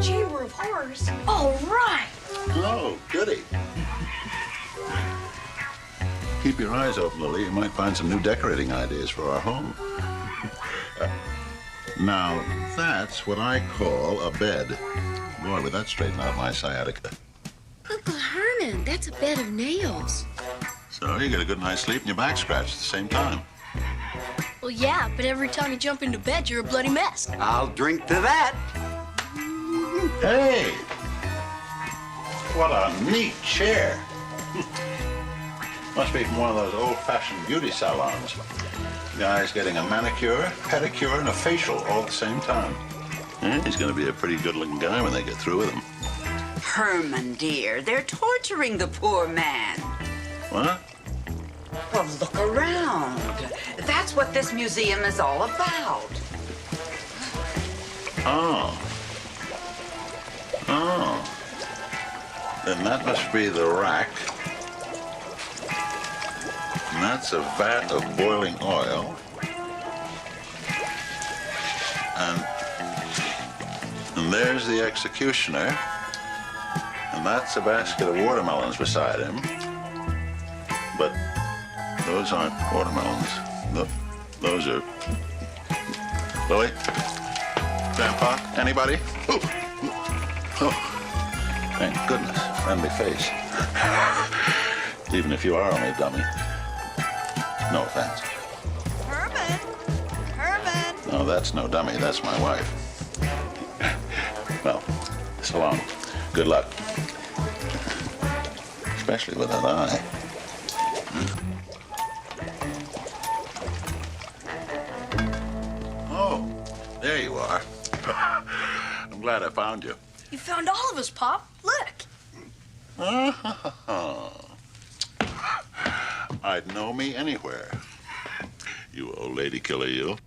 Chamber of Horrors. All right. Oh, goody. Keep your eyes open, Lily. You might find some new decorating ideas for our home. Now, that's what I call a bed. Boy, would that straighten out my sciatica. Uncle Herman, that's a bed of nails. So you get a good night's sleep and your back scratched at the same time. Well, yeah, but every time you jump into bed, you're a bloody mess. I'll drink to that. Hey! What a neat chair. Must be from one of those old-fashioned beauty salons. Guy's getting a manicure, pedicure, and a facial all at the same time. Yeah, he's going to be a pretty good-looking guy when they get through with him. Herman, dear, they're torturing the poor man. What? Well, look around. That's what this museum is all about. Oh. Oh. Then that must be the rack. And that's a vat of boiling oil. And there's the executioner. And that's a basket of watermelons beside him. But those aren't watermelons. Those are... Lily? Grandpa? Anybody? Oh. Oh. Thank goodness. Friendly face. Even if you are only a dummy. No offense. Herman! Herman! No, that's no dummy. That's my wife. Well, so long. Good luck. Especially with that eye. Oh, there you are. I'm glad I found you. You found all of us, Pop. Look. I'd know me anywhere. You old lady killer, you.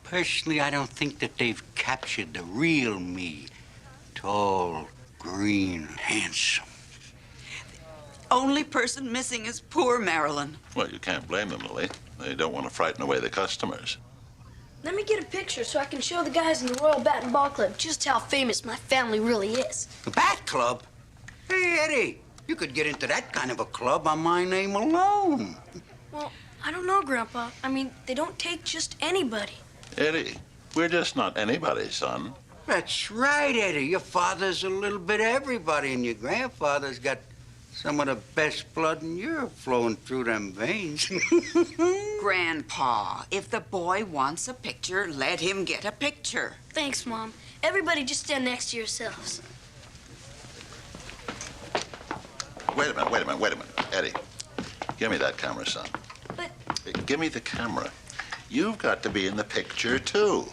Personally, I don't think that they've captured the real me. Tall, green, handsome. Only person missing is poor Marilyn. Well, you can't blame them, Lily. They don't want to frighten away the customers. Let me get a picture so I can show the guys in the Royal Bat and Ball Club just how famous my family really is. The Bat Club? Hey, Eddie, you could get into that kind of a club on my name alone. Well, I don't know, Grandpa. I mean, they don't take just anybody. Eddie, we're just not anybody, son. That's right, Eddie. Your father's a little bit of everybody, and your grandfather's got some of the best blood in Europe flowing through them veins. Grandpa, if the boy wants a picture, let him get a picture. Thanks, Mom. Everybody just stand next to yourselves. Wait a minute. Eddie, give me that camera, son. But... Give me the camera. You've got to be in the picture, too.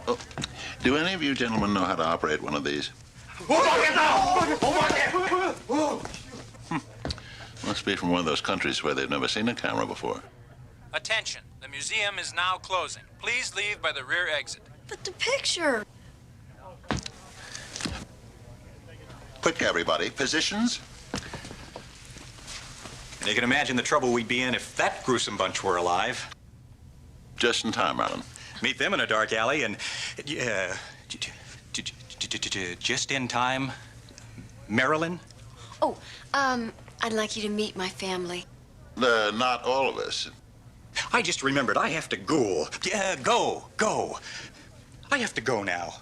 Oh, do any of you gentlemen know how to operate one of these? Must be from one of those countries where they've never seen a camera before. Attention, the museum is now closing. Please leave by the rear exit. But the picture... Quick, everybody. Positions? And you can imagine the trouble we'd be in if that gruesome bunch were alive. Just in time, Alan. Meet them in a dark alley and... just in time. Marilyn? Oh, I'd like you to meet my family. Not all of us. I just remembered I have to go. Go. I have to go now.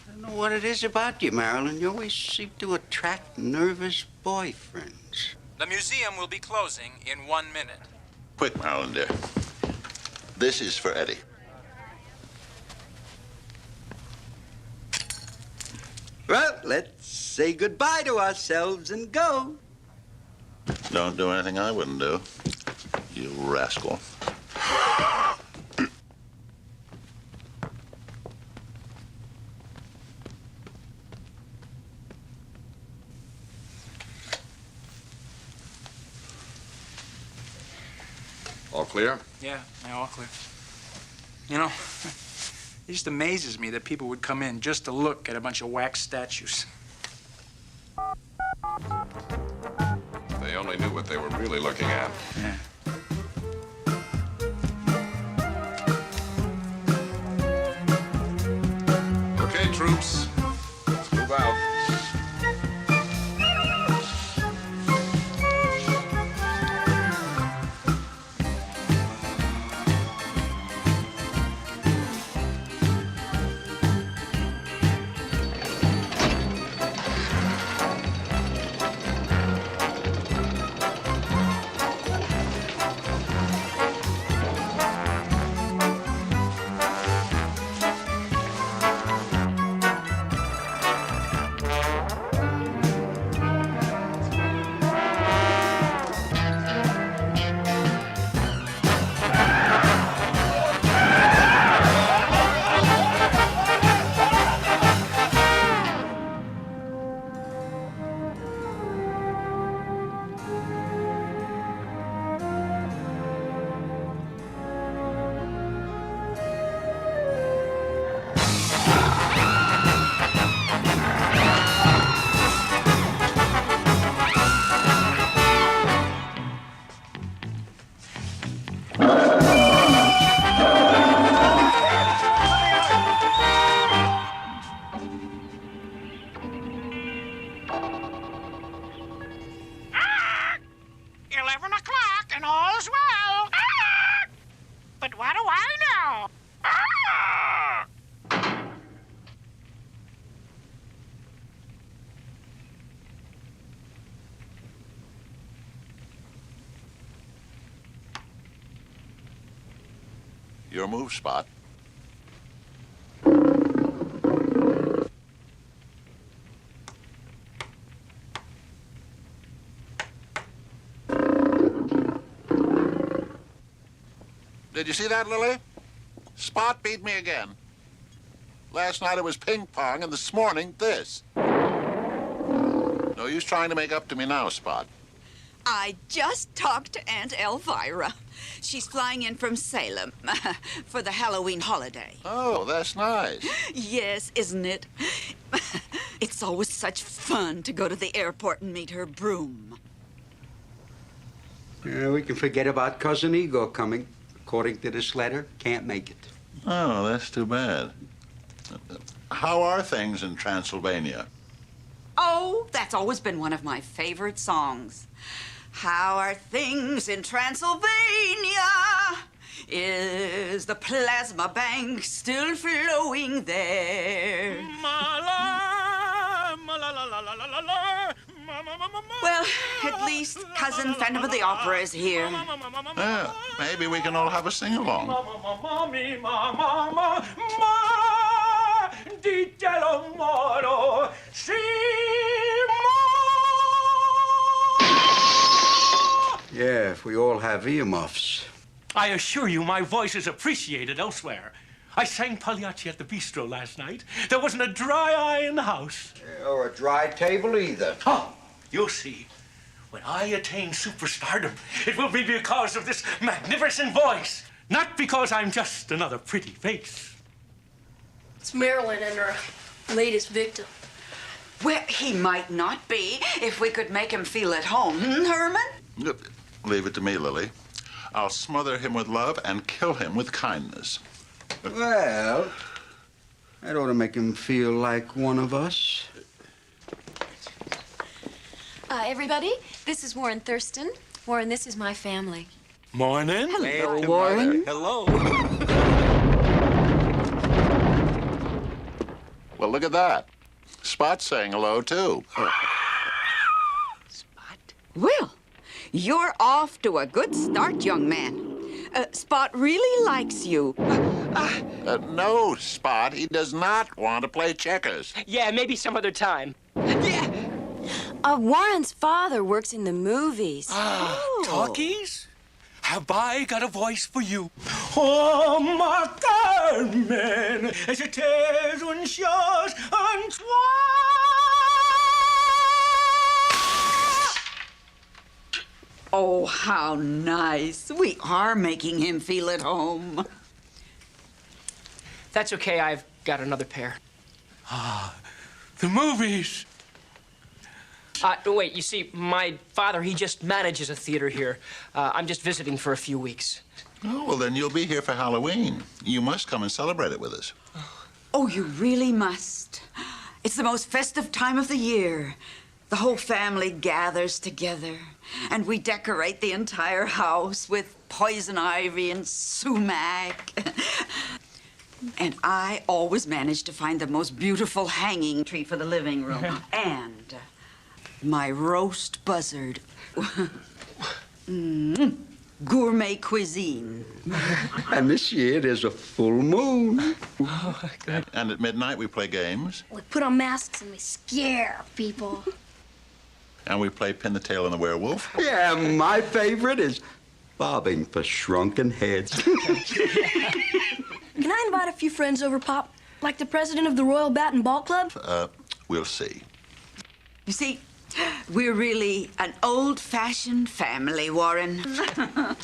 I don't know what it is about you, Marilyn. You always seem to attract nervous boyfriends. The museum will be closing in 1 minute. Quick, Marilyn, dear. This is for Eddie. Well, let's say goodbye to ourselves and go. Don't do anything I wouldn't do, you rascal. All clear? Yeah, all clear. You know, it just amazes me that people would come in just to look at a bunch of wax statues. They only knew what they were really looking at. Yeah. Okay, troops, let's move out. Your move, Spot. Did you see that, Lily? Spot beat me again. Last night it was ping pong, and this morning, this. No use trying to make up to me now, Spot. I just talked to Aunt Elvira. She's flying in from Salem for the Halloween holiday. Oh, that's nice. Yes, isn't it? It's always such fun to go to the airport and meet her broom. Yeah, we can forget about Cousin Igor coming. According to this letter, can't make it. Oh, that's too bad. How are things in Transylvania? Oh, that's always been one of my favorite songs. How are things in Transylvania? Is the plasma bank still flowing there? Well, at least Cousin Phantom of the Opera is here. Yeah, maybe we can all have a sing-along. Yeah, if we all have earmuffs. I assure you my voice is appreciated elsewhere. I sang Pagliacci at the bistro last night. There wasn't a dry eye in the house. Or a dry table either. Oh, you'll see. When I attain superstardom, it will be because of this magnificent voice, not because I'm just another pretty face. It's Marilyn and her latest victim. Well, he might not be if we could make him feel at home, Herman? Leave it to me, Lily. I'll smother him with love and kill him with kindness. Well, that ought to make him feel like one of us. Everybody, this is Warren Thurston. Warren, this is my family. Morning. Hello, Warren. Hello. Well, look at that. Spot's saying hello, too. Spot? Well, you're off to a good start, young man. Spot really likes you. No, Spot. He does not want to play checkers. Yeah, maybe some other time. Warren's father works in the movies. Talkies? Have I got a voice for you? Oh, my Carmen, as it is when shows and Oh, how nice. We are making him feel at home. That's okay, I've got another pair. the movies. Wait, you see, my father, he just manages a theater here. I'm just visiting for a few weeks. Oh, well, then you'll be here for Halloween. You must come and celebrate it with us. Oh, you really must. It's the most festive time of the year. The whole family gathers together, and we decorate the entire house with poison ivy and sumac. And I always manage to find the most beautiful hanging tree for the living room. And my roast buzzard. Gourmet cuisine. And this year there's a full moon. And at midnight, we play games. We put on masks and we scare people. And we play Pin the Tail on the Werewolf. Yeah, my favorite is bobbing for shrunken heads. Can I invite a few friends over, Pop? Like the president of the Royal Bat and Ball Club? We'll see. You see, we're really an old-fashioned family, Warren.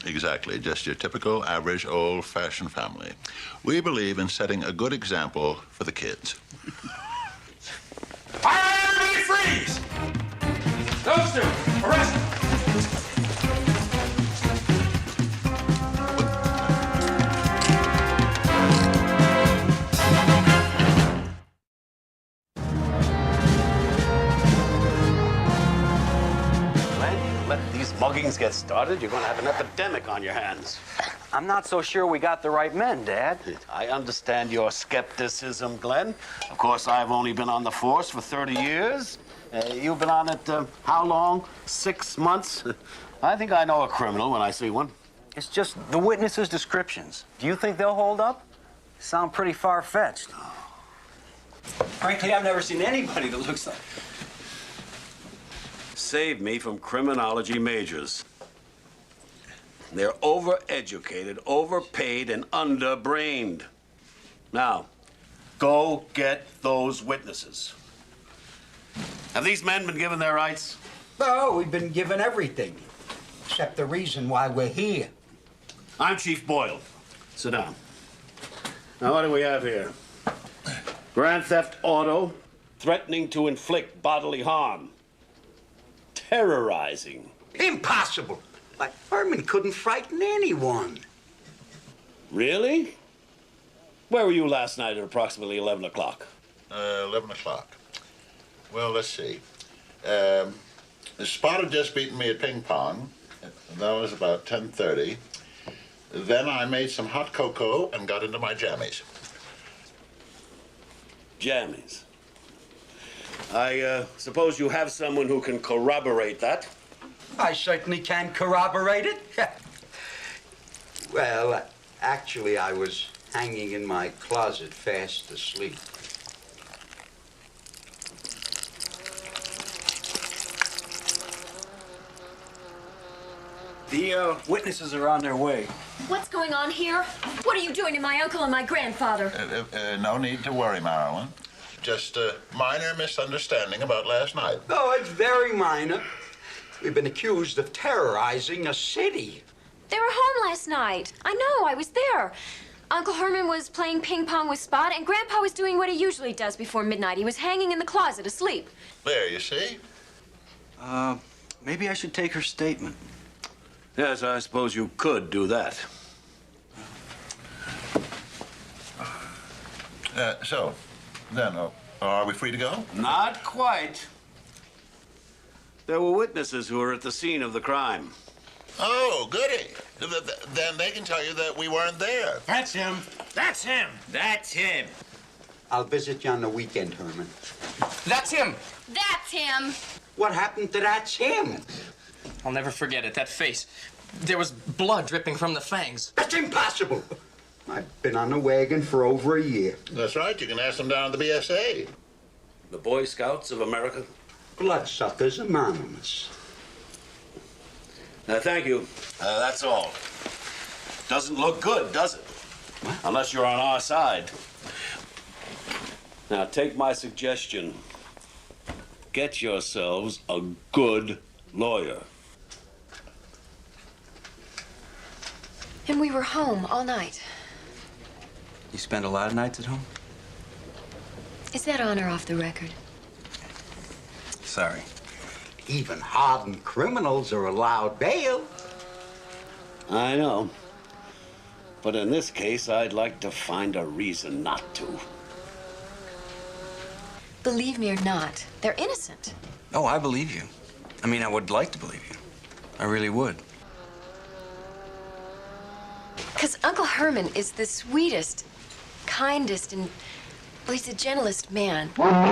Exactly. Just your typical, average, old-fashioned family. We believe in setting a good example for the kids. Fire, everybody freeze! Those two, arrest them. Let these muggings get started, you're going to have an epidemic on your hands. I'm not so sure we got the right men, Dad. I understand your skepticism, Glenn. Of course, I've only been on the force for 30 years. You've been on it, how long? 6 months? I think I know a criminal when I see one. It's just the witnesses' descriptions. Do you think they'll hold up? Sound pretty far-fetched. Frankly, I've never seen anybody that looks like... Save me from criminology majors. They're overeducated, overpaid, and underbrained. Now, go get those witnesses. Have these men been given their rights? Oh, we've been given everything, except the reason why we're here. I'm Chief Boyle. Sit down. Now, what do we have here? Grand theft auto, threatening to inflict bodily harm, terrorizing. Impossible. Like, Herman couldn't frighten anyone. Really? Where were you last night at approximately 11 o'clock? 11 o'clock. Well, let's see. Spot had just beaten me at ping pong. That was about 10:30. Then I made some hot cocoa and got into my jammies. Jammies. I suppose you have someone who can corroborate that. I certainly can corroborate it. Well, actually, I was hanging in my closet fast asleep. The witnesses are on their way. What's going on here? What are you doing to my uncle and my grandfather? No need to worry, Marilyn. Just a minor misunderstanding about last night. Oh, it's very minor. We've been accused of terrorizing a city. They were home last night. I know, I was there. Uncle Herman was playing ping pong with Spot, and Grandpa was doing what he usually does before midnight. He was hanging in the closet asleep. There, you see? Maybe I should take her statement. Yes, I suppose you could do that. So, then, are we free to go? Not quite. There were witnesses who were at the scene of the crime. Oh, goody. Then they can tell you that we weren't there. That's him. That's him. That's him. I'll visit you on the weekend, Herman. That's him. That's him. What happened to that's him? I'll never forget it, that face. There was blood dripping from the fangs. That's impossible. I've been on the wagon for over a year. That's right. You can ask them down at the BSA. The Boy Scouts of America? Bloodsuckers Anonymous. Thank you. That's all. Doesn't look good, does it? What? Unless you're on our side. Now, take my suggestion. Get yourselves a good lawyer. And we were home all night. You spend a lot of nights at home? Is that on or off the record? Sorry. Even hardened criminals are allowed bail. I know. But in this case, I'd like to find a reason not to. Believe me or not, they're innocent. Oh, I believe you. I mean, I would like to believe you. I really would. Because Uncle Herman is the sweetest, kindest, and, well, he's the gentlest man. Herman!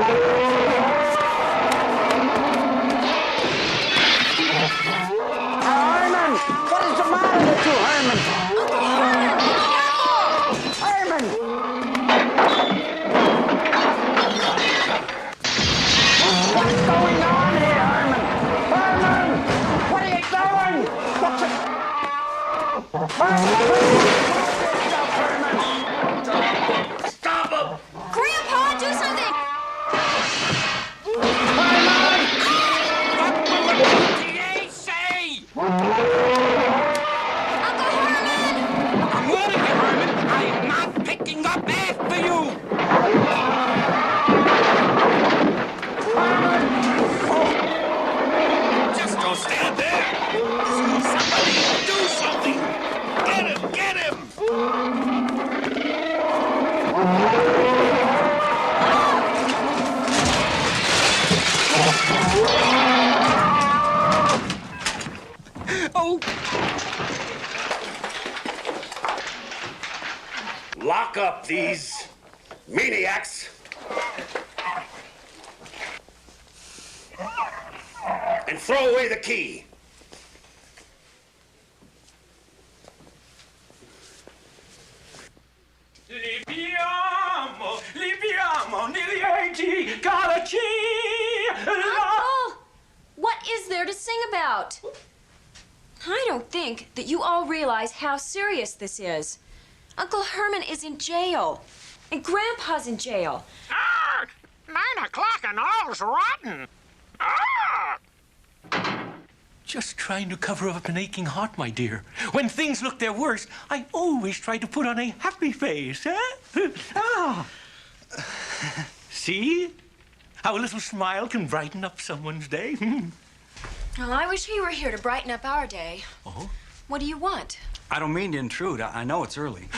What is the matter with you, Herman? Herman! What's going on here, Herman? Herman! What are you doing? What's it? Herman! Stop him! Grandpa, do something! Lock up these maniacs and throw away the key. Uncle, what is there to sing about? I don't think that you all realize how serious this is. Uncle Herman is in jail, and Grandpa's in jail. 9 o'clock and all's rotten. Just trying to cover up an aching heart, my dear. When things look their worst, I always try to put on a happy face, huh? See? How a little smile can brighten up someone's day. Well, I wish he were here to brighten up our day. Oh? What do you want? I don't mean to intrude. I know it's early.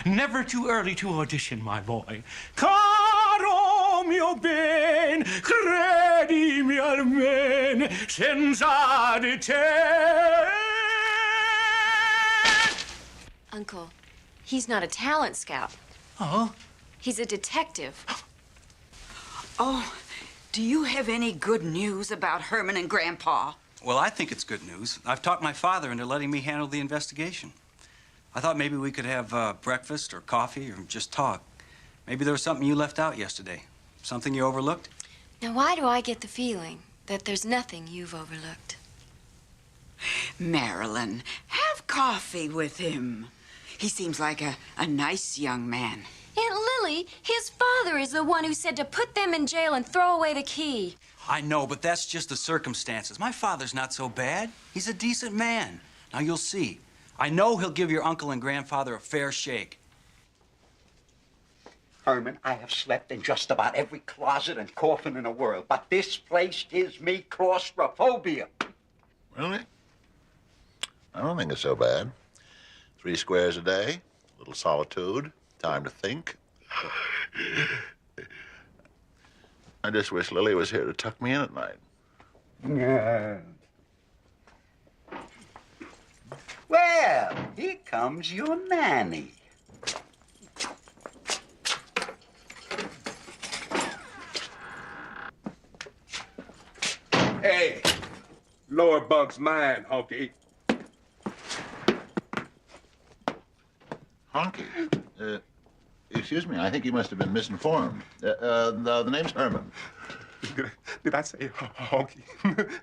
Never too early to audition, my boy. Caro mio ben, credimi almen, senza di te. Uncle, he's not a talent scout. Oh? He's a detective. Oh, do you have any good news about Herman and Grandpa? Well, I think it's good news. I've talked my father into letting me handle the investigation. I thought maybe we could have breakfast or coffee or just talk. Maybe there was something you left out yesterday. Something you overlooked? Now, why do I get the feeling that there's nothing you've overlooked? Marilyn, have coffee with him. He seems like a nice young man. Aunt Lily, his father is the one who said to put them in jail and throw away the key. I know, but that's just the circumstances. My father's not so bad. He's a decent man. Now, you'll see. I know he'll give your uncle and grandfather a fair shake. Herman, I have slept in just about every closet and coffin in the world, but this place gives me claustrophobia. Really? I don't think it's so bad. 3 squares a day, a little solitude, time to think. I just wish Lily was here to tuck me in at night. Yeah. Well, here comes your nanny. Hey, lower bunk's mine, Honky. Honky. Excuse me, I think you must have been misinformed. The name's Herman. Did I say honky?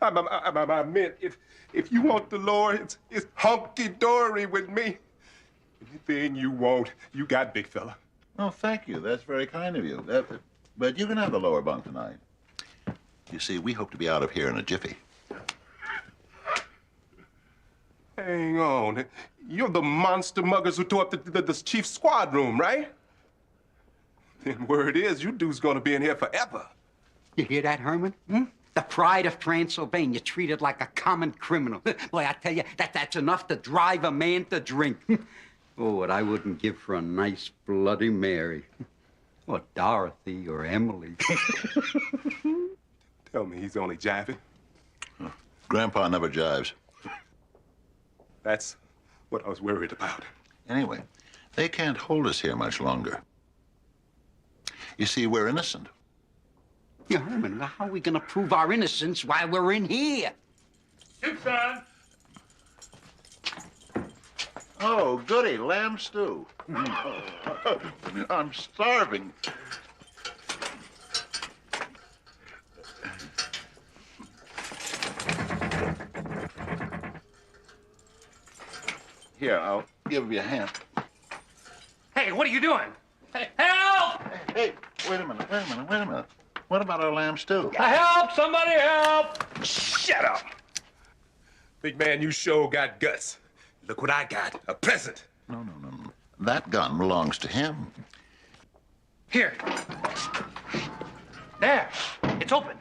I meant if you want the Lord, it's honky-dory with me. Anything you want, you got, big fella. Oh, thank you. That's very kind of you. But you can have the lower bunk tonight. You see, we hope to be out of here in a jiffy. Hang on. You're the monster muggers who tore up the chief's squad room, right? Then word is, you dudes gonna be in here forever. You hear that, Herman? Hmm? The pride of Transylvania treated like a common criminal. Boy, I tell you, that's enough to drive a man to drink. Oh, what I wouldn't give for a nice Bloody Mary. Or Dorothy or Emily. Tell me he's only jiving. Grandpa never jives. That's what I was worried about. Anyway, they can't hold us here much longer. You see, we're innocent. Yeah, Herman, how are we gonna prove our innocence while we're in here? Soup, son. Oh, goody, lamb stew. I'm starving. Here, I'll give you a hand. Hey, what are you doing? Hey, help! Hey, wait a minute. What about our lamb stew? Help! Somebody help! Shut up! Big man, you sure got guts. Look what I got, a present. No. That gun belongs to him. Here. There. It's open.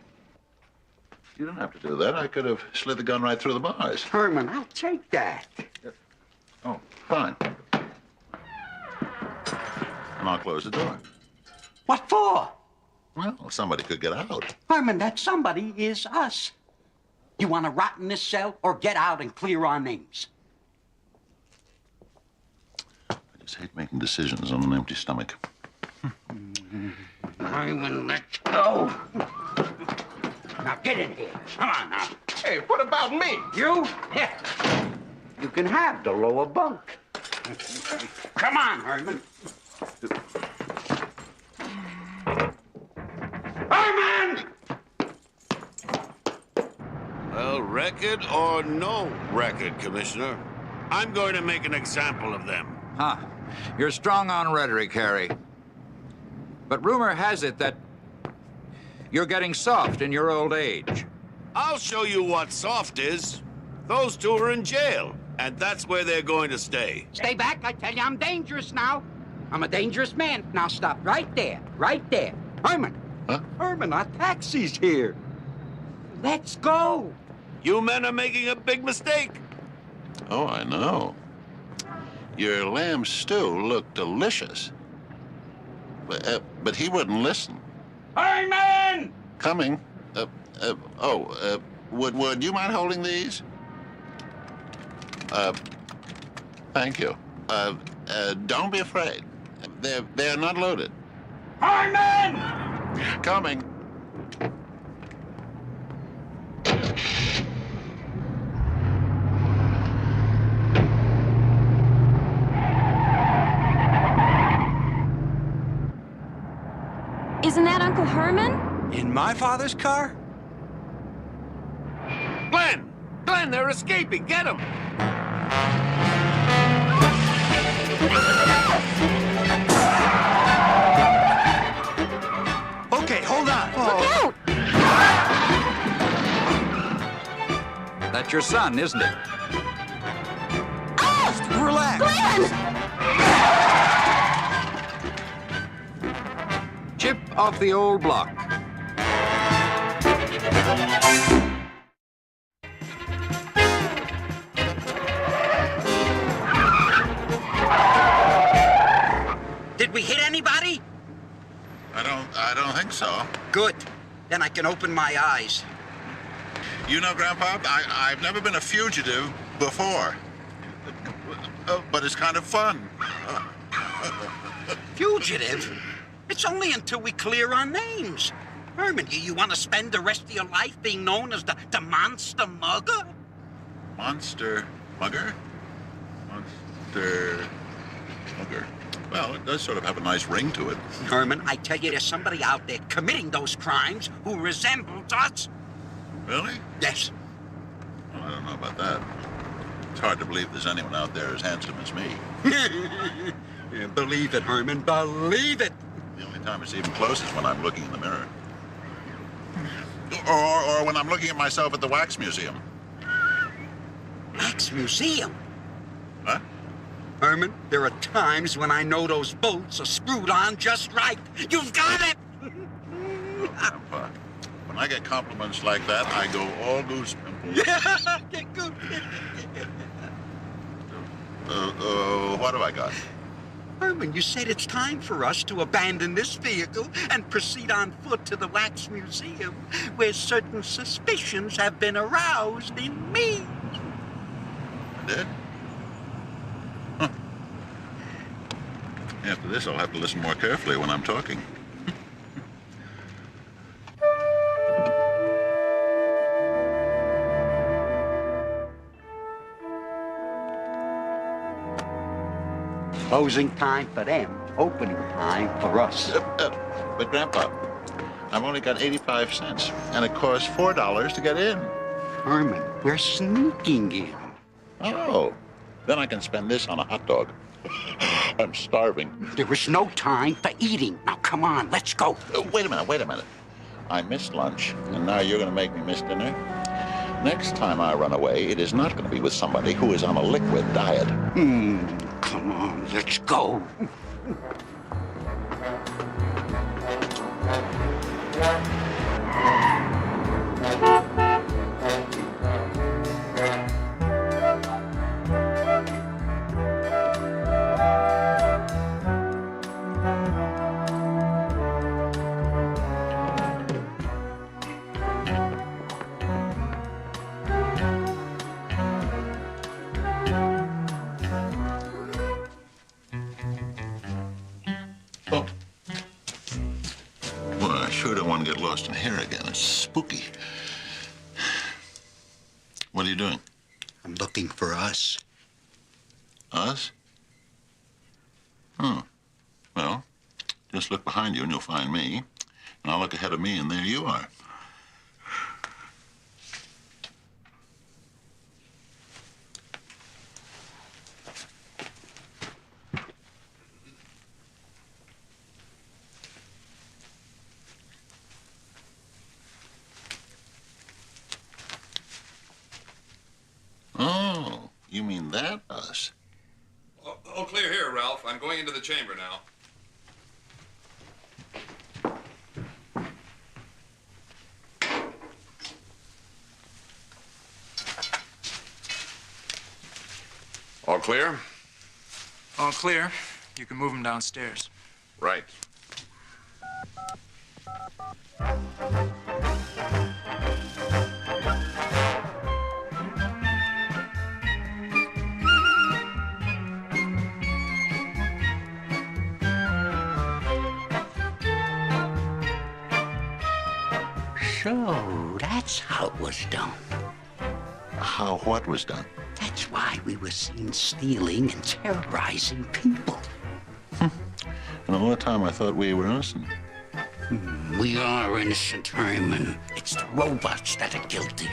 You didn't have to do that. I could have slid the gun right through the bars. Herman, I'll take that. Oh, fine. And I'll close the door. What for? Well, somebody could get out. Herman, that somebody is us. You want to rot in this cell or get out and clear our names? I just hate making decisions on an empty stomach. Herman, let's go. Now get in here. Come on now. Hey, what about me? You? Yeah. You can have the lower bunk. Come on, Herman. Herman! Well, record or no record, Commissioner, I'm going to make an example of them. Huh. You're strong on rhetoric, Harry. But rumor has it that you're getting soft in your old age. I'll show you what soft is. Those two are in jail, and that's where they're going to stay. Stay back, I tell you, I'm dangerous now. I'm a dangerous man. Now stop right there, right there. Herman. Huh? Herman, our taxi's here. Let's go. You men are making a big mistake. Oh, I know. Your lamb stew looked delicious. But he wouldn't listen. Herman! Coming. Would you mind holding these? Thank you. Don't be afraid. They're not loaded. Herman! Coming. Isn't that Uncle Herman? In my father's car? Glenn! Glenn, they're escaping. Get them! Okay, hold on. Look out! That's your son, isn't it? Oh! Relax. Glenn! Chip off the old block. Did we hit anybody? I don't think so. Good. Then I can open my eyes. You know, Grandpa, I've never been a fugitive before. But it's kind of fun. Fugitive? It's only until we clear our names. Herman, you want to spend the rest of your life being known as the monster mugger? Monster mugger? Monster Sugar? Well, it does sort of have a nice ring to it. Herman, I tell you, there's somebody out there committing those crimes who resembles us. Really? Yes. Well, I don't know about that. It's hard to believe there's anyone out there as handsome as me. Yeah, believe it, Herman, believe it. The only time it's even close is when I'm looking in the mirror. Or when I'm looking at myself at the wax museum. Wax museum? Huh? Herman, there are times when I know those bolts are screwed on just right. You've got it! Oh, Grandpa. When I get compliments like that, I go all goose pimples. What have I got? Herman, you said it's time for us to abandon this vehicle and proceed on foot to the Wax Museum, where certain suspicions have been aroused in me. I did? Huh. After this, I'll have to listen more carefully when I'm talking. Closing time for them, opening time for us. But, Grandpa, I've only got 85 cents, and it costs $4 to get in. Herman, we're sneaking in. Oh, then I can spend this on a hot dog. I'm starving. There is no time for eating. Now, come on, let's go. Wait a minute. I missed lunch, and now you're going to make me miss dinner? Next time I run away, it is not going to be with somebody who is on a liquid diet. Come on, let's go. Well, I sure don't want to get lost in here again. It's spooky. What are you doing? I'm looking for us. Us? Oh. Well, just look behind you and you'll find me. And I'll look ahead of me and there you are. Oh, you mean that us? All clear here, Ralph. I'm going into the chamber now. All clear? All clear. You can move them downstairs. Right. So, that's how it was done. How what was done? That's why we were seen stealing and terrorizing people. And all the time I thought we were innocent. We are innocent, Herman. It's the robots that are guilty.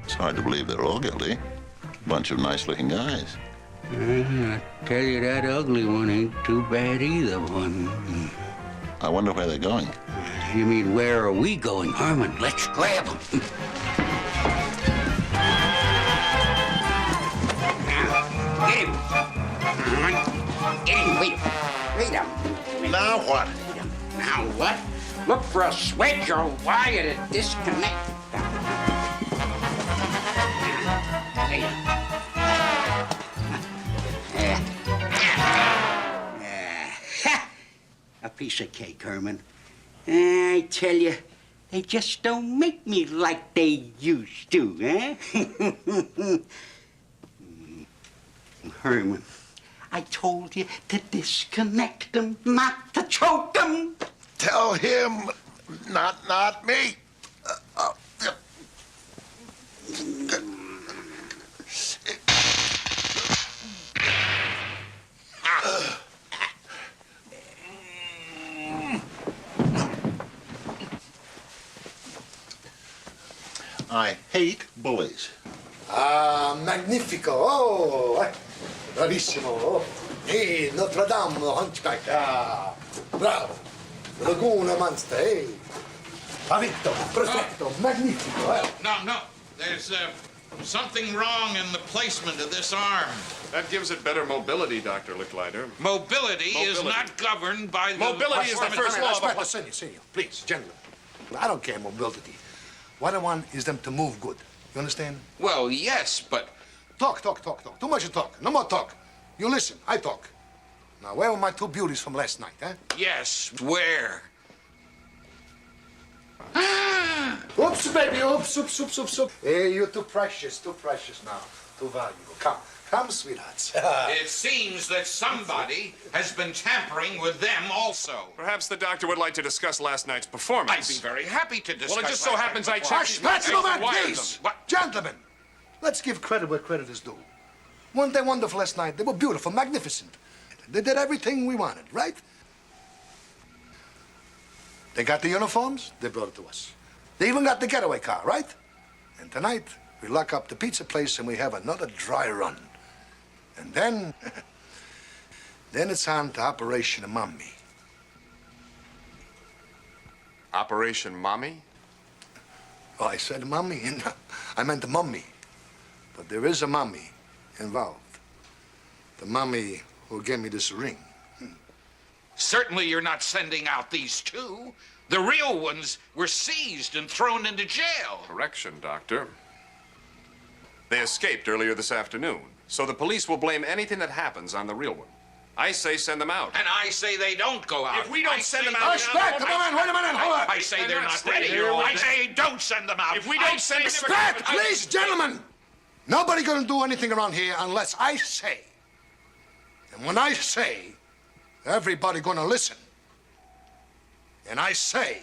It's hard to believe they're all guilty. Bunch of nice-looking guys. I tell you, that ugly one ain't too bad either, one. I wonder where they're going. You mean, where are we going, Herman? Let's grab them. Get him. Get him. Wait him. Now what? Now what? Look for a switch or wire to disconnect. A piece of cake, Herman. I tell you, they just don't make me like they used to, eh? Herman, I told you to disconnect them, not to choke them. Tell him, not me. I hate bullies. Ah, magnifico. Oh, bravissimo. Notre Dame, Hunchback. Ah, bravo. Laguna, Munster. Paritto, perfetto, magnifico. No. There's something wrong in the placement of this arm. That gives it better mobility, Dr. Licklider. Mobility is not governed by the... Mobility is the first law of... Senor, please, gentlemen. I don't care mobility. What I want is them to move good. You understand? Well, yes, but... Talk. Too much talk. No more talk. You listen, I talk. Now, where were my two beauties from last night, huh? Yes, where? Oops, baby, oops. Hey, you're too precious now. Too valuable. Come, sweethearts. It seems that somebody has been tampering with them also. Perhaps the doctor would like to discuss last night's performance. I'd be very happy to discuss. Well, it just so happens I checked... That's the man, please! Gentlemen, let's give credit where credit is due. Weren't they wonderful last night? They were beautiful, magnificent. They did everything we wanted, right? They got the uniforms, they brought it to us. They even got the getaway car, right? And tonight, we lock up the pizza place and we have another dry run. And then, then it's on to Operation Mommy. Operation Mommy? Oh, I said mommy, and I meant mummy. But there is a mummy involved. The mummy who gave me this ring. Certainly you're not sending out these two. The real ones were seized and thrown into jail. Correction, Doctor. They escaped earlier this afternoon, so the police will blame anything that happens on the real one. I say send them out. And I say they don't go out. If we don't send them out... Respect! Come on, wait a minute, hold on! I say they're not ready. I say don't send them out. If we don't send them... Respect, please, gentlemen! Nobody gonna do anything around here unless I say. And when I say, everybody gonna listen. And I say,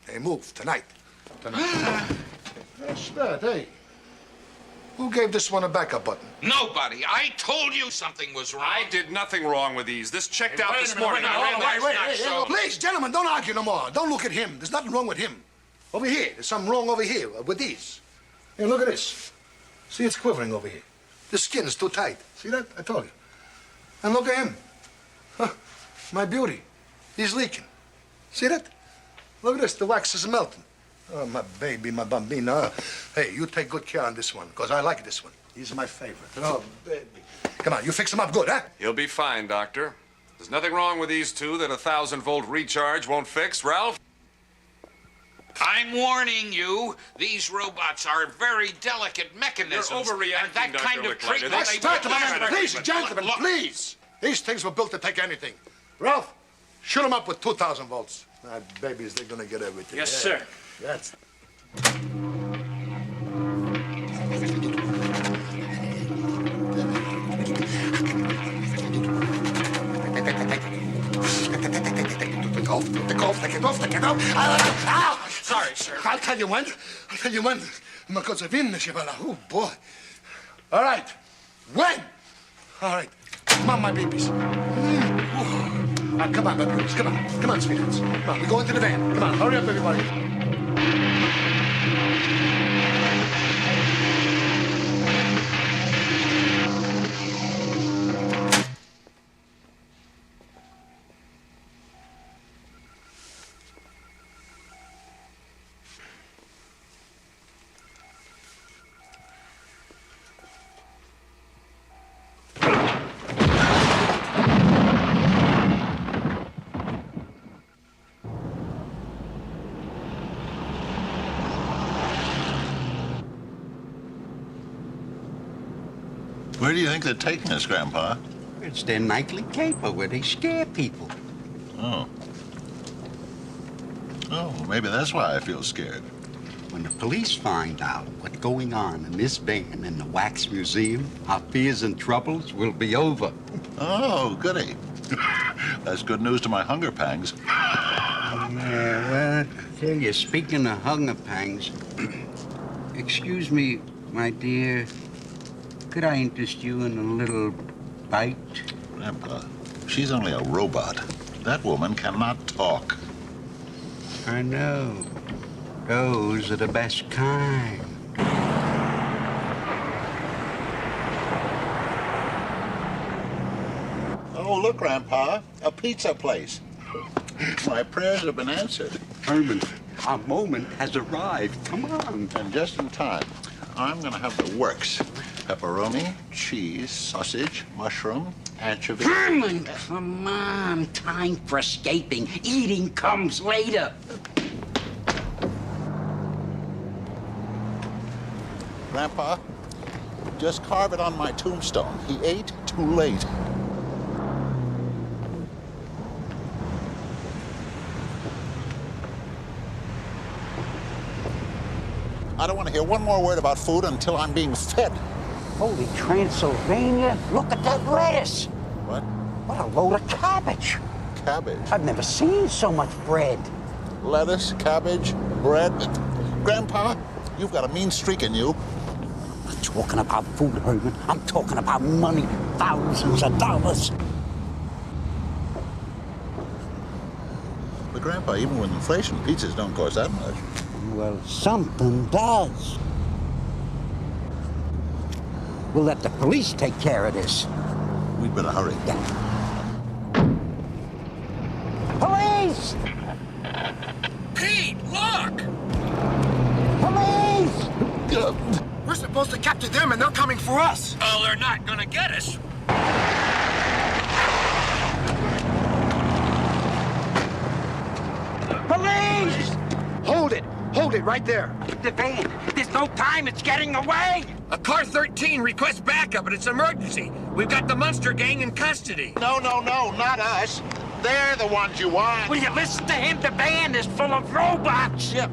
they move tonight. That's that, hey. Who gave this one a backup button? Nobody. I told you something was wrong. I did nothing wrong with these. This checked out this morning. Wait. Please, gentlemen, don't argue no more. Don't look at him. There's nothing wrong with him. Over here. There's something wrong over here with these. Hey, look at this. See, it's quivering over here. The skin is too tight. See that? I told you. And look at him. Huh. My beauty. He's leaking. See that? Look at this. The wax is melting. Oh, my baby, my bambina. Hey, you take good care on this one, because I like this one. He's my favorite. Oh, baby. Come on, you fix him up good, huh? He'll be fine, Doctor. There's nothing wrong with these two that a 1,000-volt recharge won't fix. Ralph? I'm warning you, these robots are very delicate mechanisms. You're overreacting, and that kind of treatment... Please, gentlemen, please. These things were built to take anything. Ralph, shoot them up with 2,000 volts. My babies, they're gonna get everything. Yes, sir. That's... Take it off. Ow! Sorry, sir. I'll tell you when. Because of in, oh, boy. All right. When? All right. Come on, my babies. Come on, my babies. Come on, sweethearts. Come on, we go into the van. Come on, hurry up, everybody. Where do you think they're taking us, Grandpa? It's their nightly caper where they scare people. Oh. Oh, maybe that's why I feel scared. When the police find out what's going on in this van in the Wax Museum, our fears and troubles will be over. Oh, goody. That's good news to my hunger pangs. Yeah, well, I tell you, speaking of hunger pangs, excuse me, my dear, could I interest you in a little bite? Grandpa, she's only a robot. That woman cannot talk. I know. Those are the best kind. Oh, look, Grandpa, a pizza place. My prayers have been answered. Herman, our moment has arrived. Come on. And just in time. I'm gonna have the works. Pepperoni, cheese, sausage, mushroom, anchovy. Herman, come on. Time for escaping. Eating comes later. Grandpa, just carve it on my tombstone. He ate too late. I don't want to hear one more word about food until I'm being fed. Holy Transylvania, look at that lettuce. What? What a load of cabbage. Cabbage? I've never seen so much bread. Lettuce, cabbage, bread. Grandpa, you've got a mean streak in you. I'm not talking about food, Herman. I'm talking about money. Thousands of dollars. But Grandpa, even with inflation, pizzas don't cost that much. Well, something does. We'll let the police take care of this. We'd better hurry. Police! Pete, look! Police! We're supposed to capture them, and they're coming for us. Oh, they're not gonna get us. Police! Hold it! Hold it right there. The van! There's no time! It's getting away! A car 13 requests backup, and it's emergency. We've got the Munster gang in custody. No, not us. They're the ones you want. Will you listen to him? The van is full of robots. Yeah,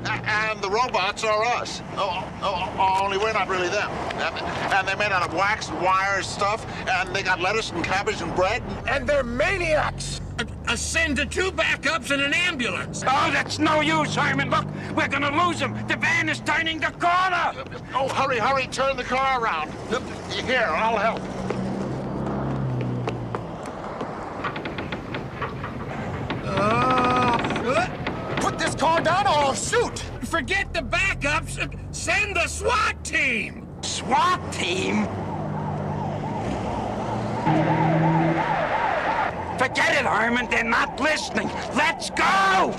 and the robots are us. Only we're not really them. And they're made out of wax and wires stuff, and they got lettuce and cabbage and bread. And they're maniacs. Send the 2 backups and an ambulance. Oh, that's no use, Herman. Look, we're gonna lose him. The van is turning the corner. Oh, hurry, turn the car around. Here, I'll help. Put this car down or I'll shoot! Forget the backups. Send the SWAT team. SWAT team? Forget it, Herman. They're not listening. Let's go!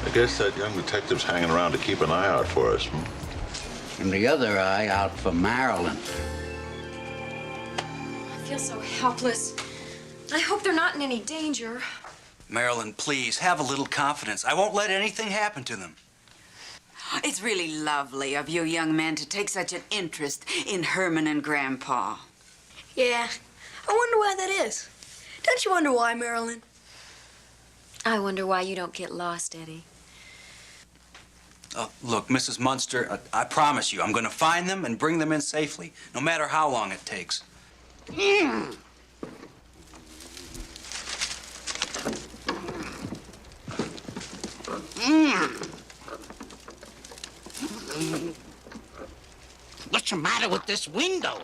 I guess that young detective's hanging around to keep an eye out for us. And the other eye out for Marilyn. I feel so helpless. I hope they're not in any danger. Marilyn, please, have a little confidence. I won't let anything happen to them. It's really lovely of you young men to take such an interest in Herman and Grandpa. Yeah, I wonder why that is. Don't you wonder why, Marilyn? I wonder why you don't get lost, Eddie. Look, Mrs. Munster, I promise you, I'm going to find them and bring them in safely, no matter how long it takes. What's the matter with this window?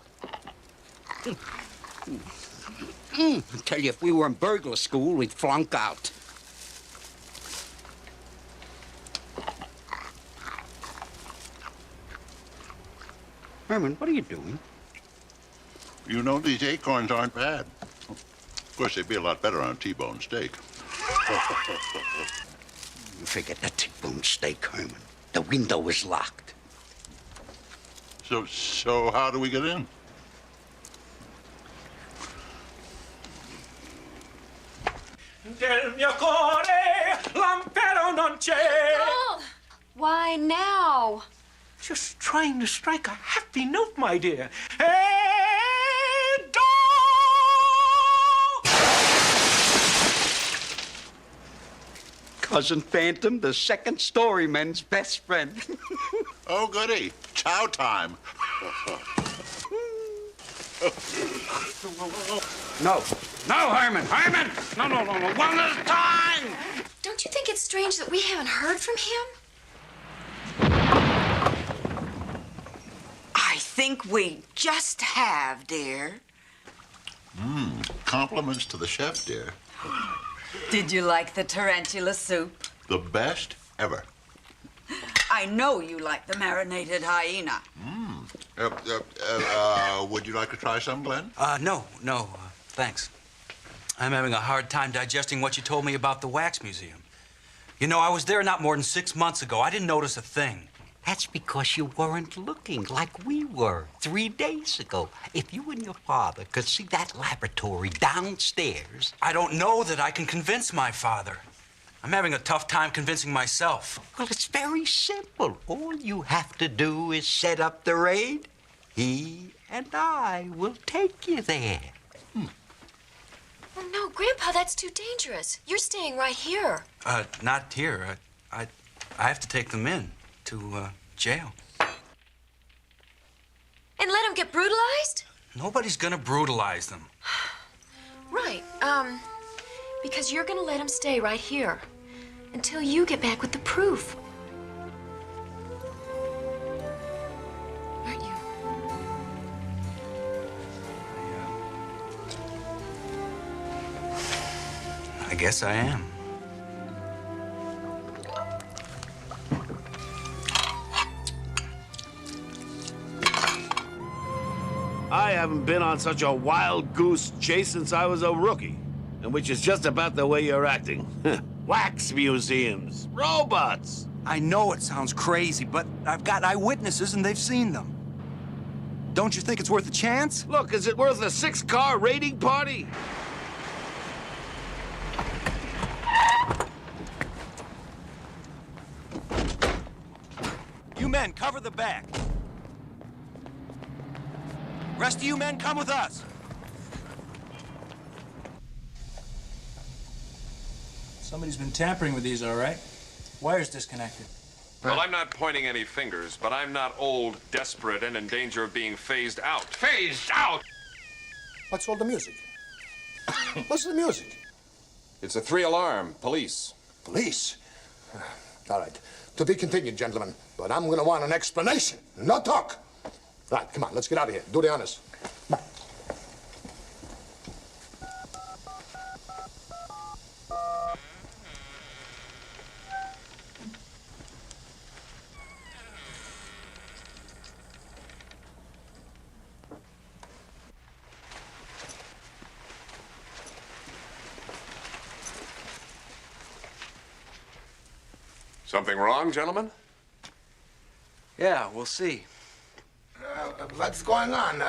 I tell you, if we were in burglar school, we'd flunk out. Herman, what are you doing? You know, these acorns aren't bad. Of course, they'd be a lot better on a T-bone steak. Forget the T-bone steak, Herman. The window is locked. So how do we get in? Del mio cuore, l'impero non c'è. Oh, why now? Just trying to strike a happy note, my dear. Cousin Phantom, the second-story man's best friend. Oh, goody. Chow time. No. No, Herman! Herman! No, no, no, no. One at a time! Don't you think it's strange that we haven't heard from him? I think we just have, dear. Compliments to the chef, dear. Did you like the tarantula soup? The best ever. I know you like the marinated hyena. Would you like to try some, Glenn? No, thanks. I'm having a hard time digesting what you told me about the wax museum. You know, I was there not more than 6 months ago. I didn't notice a thing. That's because you weren't looking like we were 3 days ago. If you and your father could see that laboratory downstairs... I don't know that I can convince my father. I'm having a tough time convincing myself. Well, it's very simple. All you have to do is set up the raid. He and I will take you there. Oh, no, Grandpa, that's too dangerous. You're staying right here. Not here. I have to take them in to, jail. And let him get brutalized? Nobody's gonna brutalize them. Right, because you're gonna let him stay right here until you get back with the proof. Aren't you? I guess I am. I haven't been on such a wild goose chase since I was a rookie, and which is just about the way you're acting. Wax museums, robots. I know it sounds crazy, but I've got eyewitnesses and they've seen them. Don't you think it's worth a chance? Look, is it worth a 6-car raiding party? You men, cover the back. Rest of you men, come with us. Somebody's been tampering with these, all right. Wire's disconnected. Well, I'm not pointing any fingers, but I'm not old, desperate, and in danger of being phased out. Phased out? What's all the music? What's the music? It's a 3-alarm. Police. Police? All right. To be continued, gentlemen. But I'm going to want an explanation, no talk. Right, come on, let's get out of here. Do the honors. Something wrong, gentlemen? Yeah, we'll see. What's going on?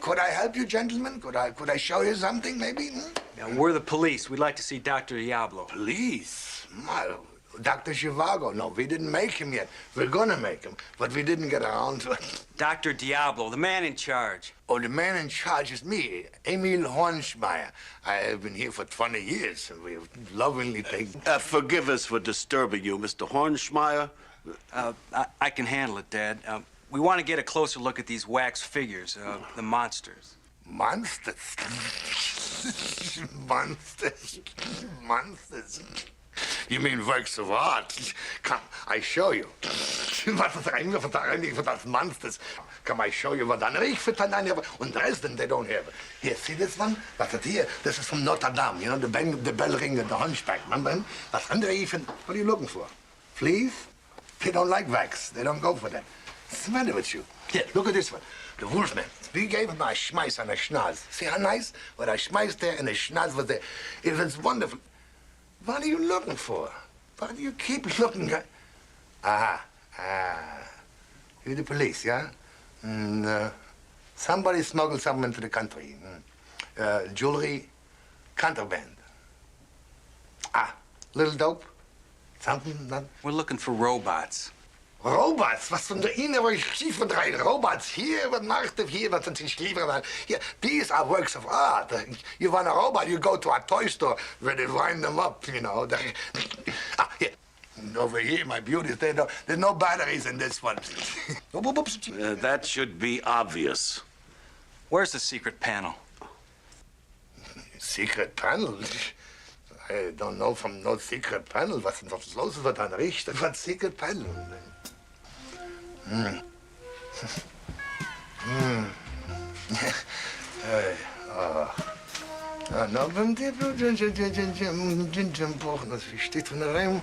Could I help you, gentlemen? Could I show you something, maybe? Yeah, we're the police. We'd like to see Dr. Diablo. Police? Dr. Zhivago. No, we didn't make him yet. We're gonna make him, but we didn't get around to it. Dr. Diablo, the man in charge. Oh, the man in charge is me, Emil Hornschmeyer. I have been here for 20 years, and we have lovingly taken... Forgive us for disturbing you, Mr. Hornschmeyer. I can handle it, Dad. We want to get a closer look at these wax figures, the monsters. Monsters? Monsters? Monsters? You mean works of art? Come, I show you. Was ist eigentlich für das Monsters? Come, I show you what I für Tanania and the rest they don't have. Here, see this one? What's it here? This is from Notre Dame, you know, the bell ring and the hunchback, remember? That's andere even. What are you looking for? Fleas? They don't like wax. They don't go for that. What's the matter with you? Here, look at this one. The Wolfman. We gave him a schmeiß and a schnaz. See how nice? What I schmeiß there and the schnaz was there. It was wonderful. What are you looking for? Why do you keep looking at... You're the police, yeah? Somebody smuggled something into the country. Jewelry, contraband. Little dope? Something? Not... We're looking for robots. Robots? Was von der Ihnen aber schief von drei Robots? Hier, was macht er? Hier, was sind Sie schiefer? Here, these are works of art. You want a robot, you go to a toy store where they wind them up, you know. Here. Over here, my beauties, there's no batteries in this one. That should be obvious. Where's the secret panel? Secret panel? I don't know from no secret panel. Was los ist, was dann riecht? Was secret panel? Na, beim Buch, das steht von der Reim.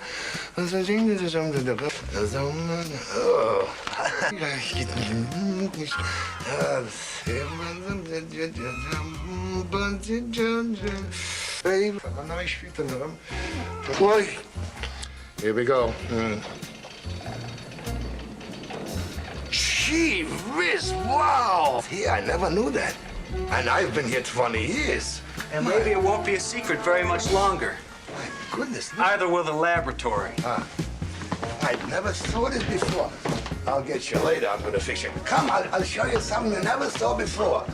Here we go. Gee whiz, wow! Here, I never knew that. And I've been here 20 years. And maybe it won't be a secret very much longer. My goodness. Either will the laboratory. I never saw this before. I'll get you later. I'm gonna fix it. Come, I'll show you something you never saw before.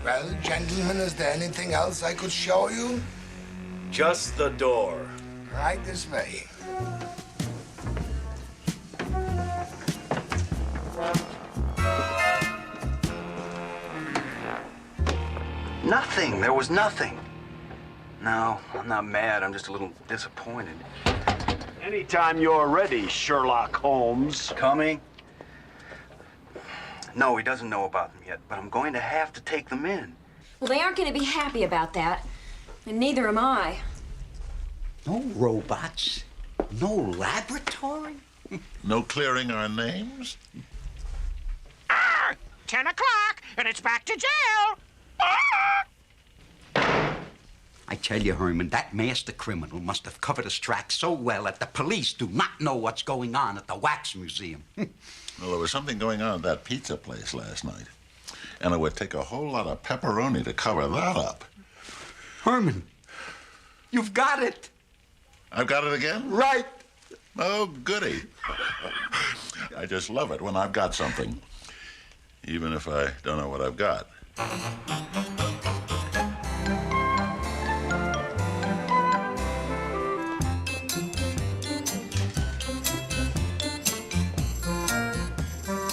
Well, gentlemen, is there anything else I could show you? Just the door. Right this way. Nothing. There was nothing. No, I'm not mad. I'm just a little disappointed. Anytime you're ready, Sherlock Holmes. Coming? No, he doesn't know about them yet, but I'm going to have to take them in. Well, they aren't going to be happy about that. And neither am I. No robots. No laboratory. No clearing our names? 10 o'clock, and it's back to jail. I tell you, Herman, that master criminal must have covered his tracks so well that the police do not know what's going on at the Wax Museum. Well, there was something going on at that pizza place last night. And it would take a whole lot of pepperoni to cover that up. Herman, you've got it. I've got it again? Right. Oh, goody. I just love it when I've got something, even if I don't know what I've got.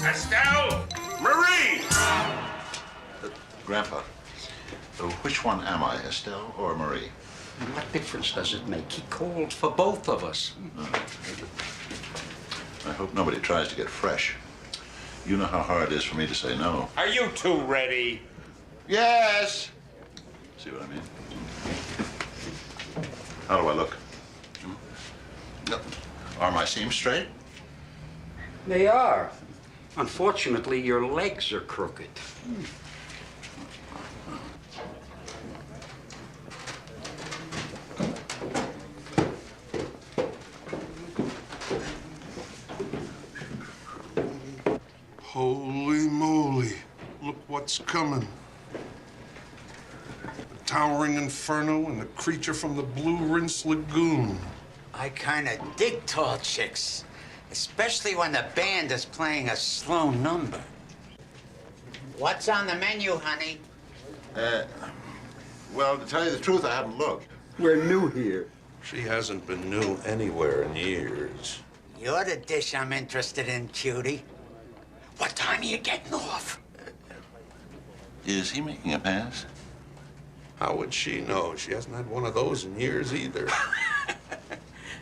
Estelle! Marie! Grandpa, which one am I, Estelle or Marie? What difference does it make? He called for both of us. I hope nobody tries to get fresh. You know how hard it is for me to say no. Are you two ready? Yes! See what I mean? How do I look? No. Are my seams straight? They are. Unfortunately, your legs are crooked. Holy moly, look what's coming. A towering inferno and a creature from the Blue Rinse Lagoon. I kind of dig tall chicks, especially when the band is playing a slow number. What's on the menu, honey? Well, to tell you the truth, I haven't looked. We're new here. She hasn't been new anywhere in years. You're the dish I'm interested in, cutie. What time are you getting off? Is he making a pass? How would she know? She hasn't had one of those in years either.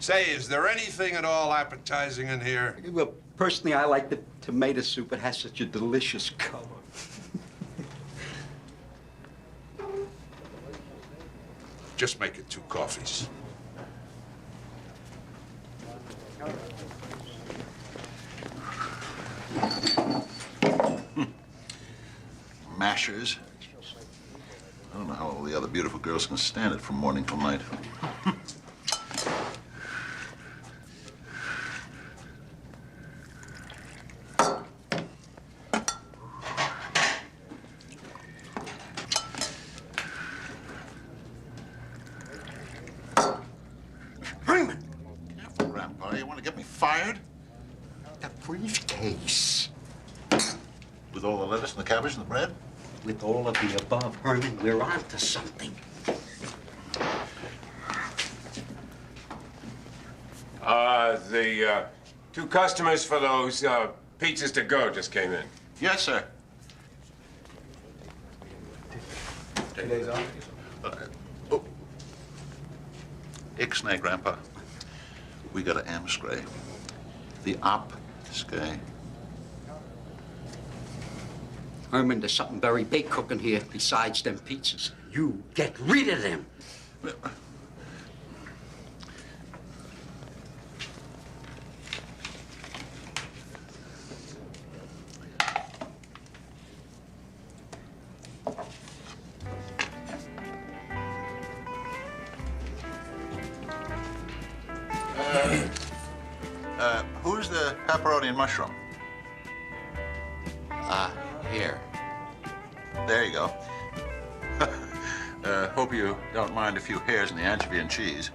Say, is there anything at all appetizing in here? Well, personally, I like the tomato soup. It has such a delicious color. Just make it 2 coffees. Mashers. I don't know how all the other beautiful girls can stand it from morning till night. Herman! Careful, Grandpa. You want to get me fired? The briefcase. With all the lettuce and the cabbage and the bread? With all of the above, Herman, we're on to something. The 2 customers for those pizzas to go just came in. Yes, sir. Today's off. Ixnay, Grandpa. We got to amscray. The op-scay. Herman, there's something very big cooking here besides them pizzas. You get rid of them. Who's the pepperoni and mushroom? Here. There you go. Hope you don't mind a few hairs in the anchovy and cheese.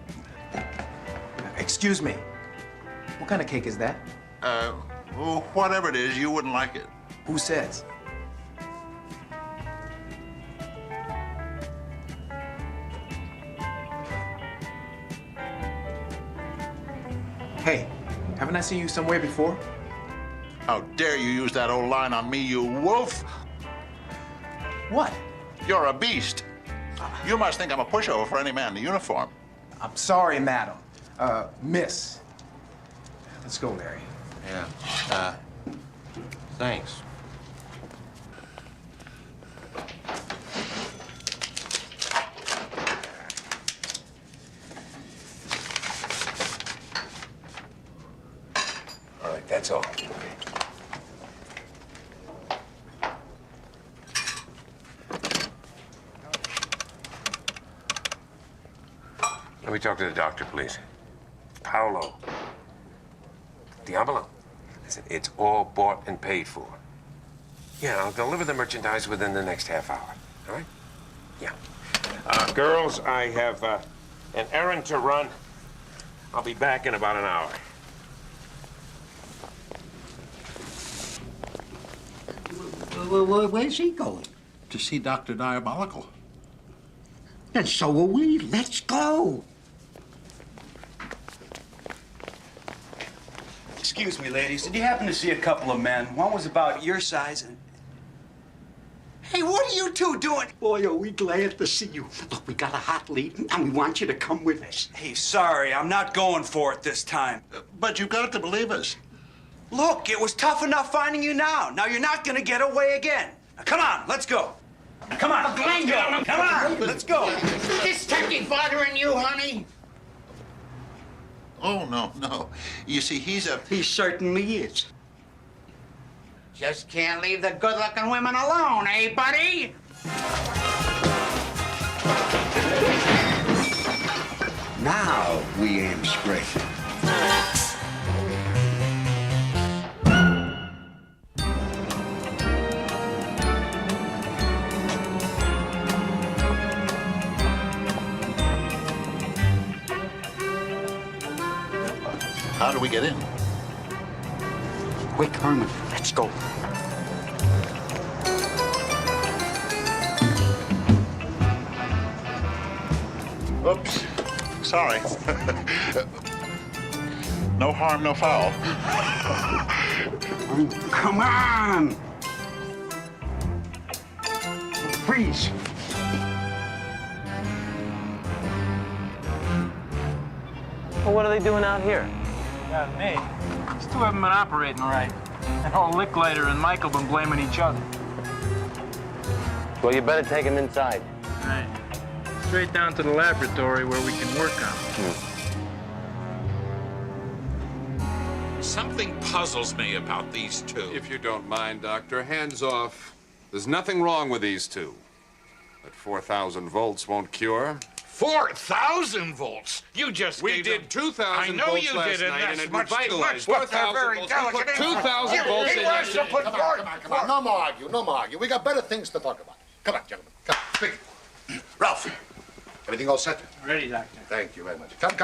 Excuse me. What kind of cake is that? Well, whatever it is, you wouldn't like it. Who says? Hey, haven't I seen you somewhere before? How dare you use that old line on me, you wolf? What? You're a beast. You must think I'm a pushover for any man in uniform. I'm sorry, madam. Miss. Let's go, Larry. Yeah. Thanks. All right, that's all. Let me talk to the doctor, please. Paolo. Diablo. Listen, it's all bought and paid for. Yeah, I'll deliver the merchandise within the next half hour. All right? Yeah. Girls, I have an errand to run. I'll be back in about an hour. Where's he going? To see Dr. Diabolical. And so are we. Let's go. Excuse me, ladies. Did you happen to see a couple of men? One was about your size and... Hey, what are you two doing? Boy, are we glad to see you. Look, we got a hot lead, and we want you to come with us. Hey, sorry, I'm not going for it this time. But you've got to believe us. Look, it was tough enough finding you now. Now you're not gonna get away again. Now, come on, let's go. Come on, Glenn, come on, let's go. Is this turkey bothering you, honey? Oh, no. You see, He certainly is. Just can't leave the good-looking women alone, eh, buddy? Now we am straight. How do we get in? Quick, Herman, let's go. Oops. Sorry. No harm, no foul. Come on! Freeze. Well, what are they doing out here? Got me. These two haven't been operating right. That whole Licklater and Michael been blaming each other. Well, you better take them inside. Right. Straight down to the laboratory where we can work on them. Something puzzles me about these two. If you don't mind, Doctor, hands off. There's nothing wrong with these two. But 4,000 volts won't cure. 4,000 volts? You just We gave did them... 2,000 I know volts you last did, and night, that's and it much too revitalized much, but they're 4,000 very volts. delicate. We put 2,000 volts in yesterday. Come on. No more argue. We got better things to talk about. Come on, gentlemen. Come, speak. Ralph, everything all set? Ready, Doctor. Thank you very much. Come.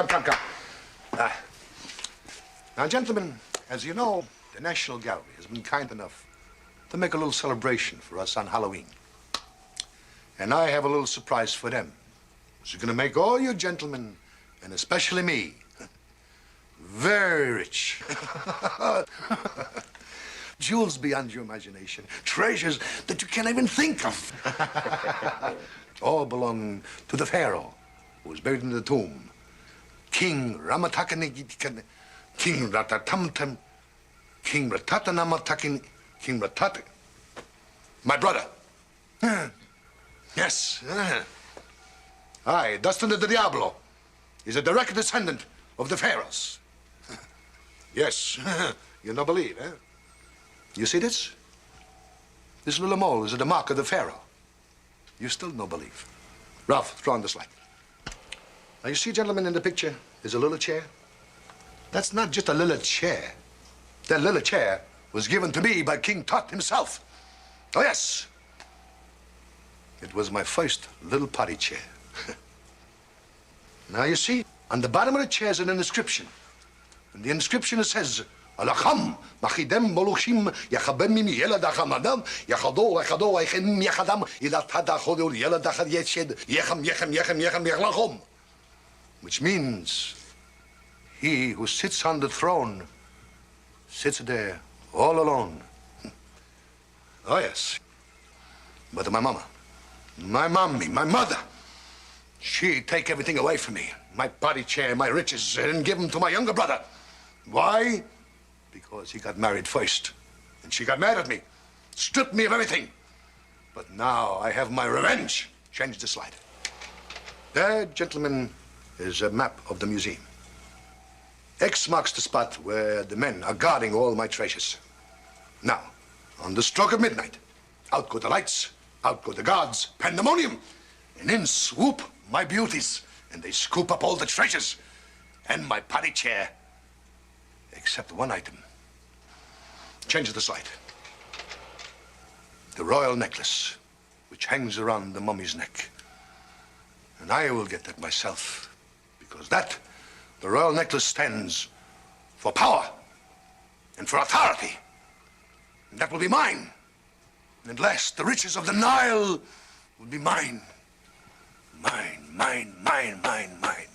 Now, gentlemen, as you know, the National Gallery has been kind enough to make a little celebration for us on Halloween. And I have a little surprise for them. Which is going to make all you gentlemen, and especially me, Very rich. Jewels beyond your imagination. Treasures that you can't even think of. All belong to the pharaoh who was buried in the tomb. King Ramatakani, King Ratatamtam, King Ratatanamatakin, King Ratat. My brother. Yes. I, Dustin the Diablo, is a direct descendant of the pharaohs. Yes. You don't believe, eh? You see this? This little mole is the mark of the pharaoh. You still don't believe. Ralph, throw on this light. Now, you see, gentlemen, in the picture, there's a little chair. That's not just a little chair. That little chair was given to me by King Tut himself. Oh, yes. It was my first little potty chair. Now, you see, on the bottom of the chair is an inscription. And the inscription says, Alacham, Machidem, Moluchim, Yachabemim, Yeladachamadam, Yachado, Yachado, Yachem, Yachadam, Ilatadachodol, Yeladachad Yeched, Yechem, Yechem, Yechem, Yechem, Yachlachom. Which means he who sits on the throne sits there all alone. Oh, yes. But my mama, my mommy, my mother, she'd take everything away from me. My potty chair, my riches, and give them to my younger brother. Why? Because he got married first. And she got mad at me, stripped me of everything. But now I have my revenge. Change the slide. There, gentlemen, is a map of the museum. X marks the spot where the men are guarding all my treasures. Now, on the stroke of midnight, out go the lights, out go the guards, pandemonium, and in swoop my beauties, and they scoop up all the treasures and my potty chair, except one item. Change the slide. The royal necklace, which hangs around the mummy's neck. And I will get that myself, because the royal necklace stands for power and for authority. And that will be mine. And at last, the riches of the Nile will be mine. Mine, mine, mine, mine, mine.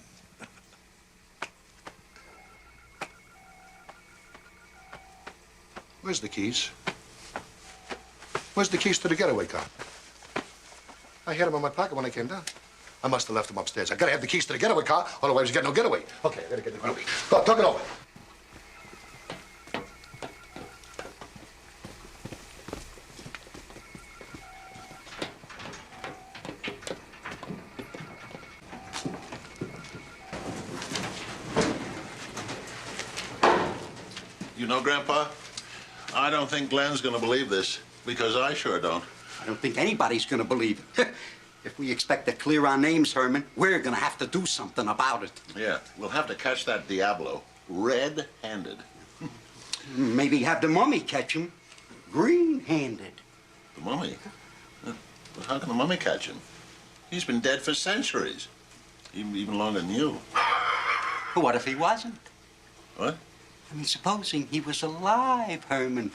Where's the keys? Where's the keys to the getaway car? I had them in my pocket when I came down. I must have left them upstairs. I gotta have the keys to the getaway car, otherwise we get no getaway. Okay, I gotta get the getaway. Go, talk it over. You know, Grandpa, I don't think Glenn's gonna believe this, because I sure don't. I don't think anybody's gonna believe it. If we expect to clear our names, Herman, we're gonna have to do something about it. Yeah, we'll have to catch that Diablo red-handed. Maybe have the mummy catch him green-handed. The mummy? Well, how can the mummy catch him? He's been dead for centuries. Even longer than you. What if he wasn't? What? I mean, supposing he was alive, Herman.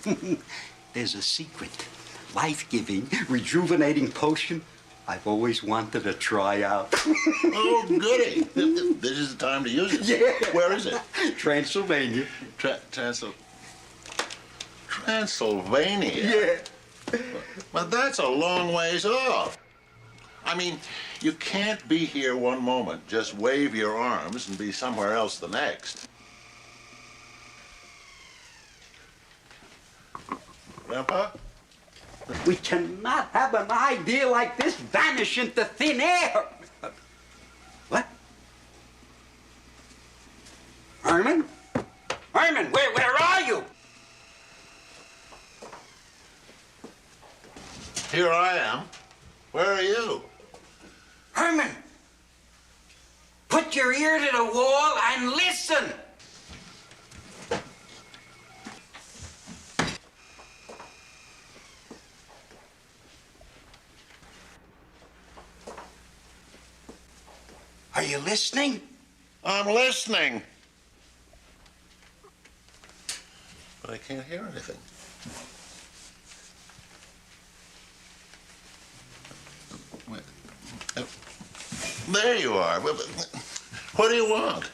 There's a secret, life-giving, rejuvenating potion I've always wanted to try out. Oh, goody. This is the time to use it. Yeah. Where is it? Transylvania. Transylvania? Yeah. But that's a long ways off. I mean, you can't be here one moment, just wave your arms and be somewhere else the next. Grandpa? We cannot have an idea like this vanish into thin air. What? Herman? Herman, where are you? Here I am. Where are you? Herman, put your ear to the wall and listen. Are you listening? I'm listening. But I can't hear anything. There you are. What do you want?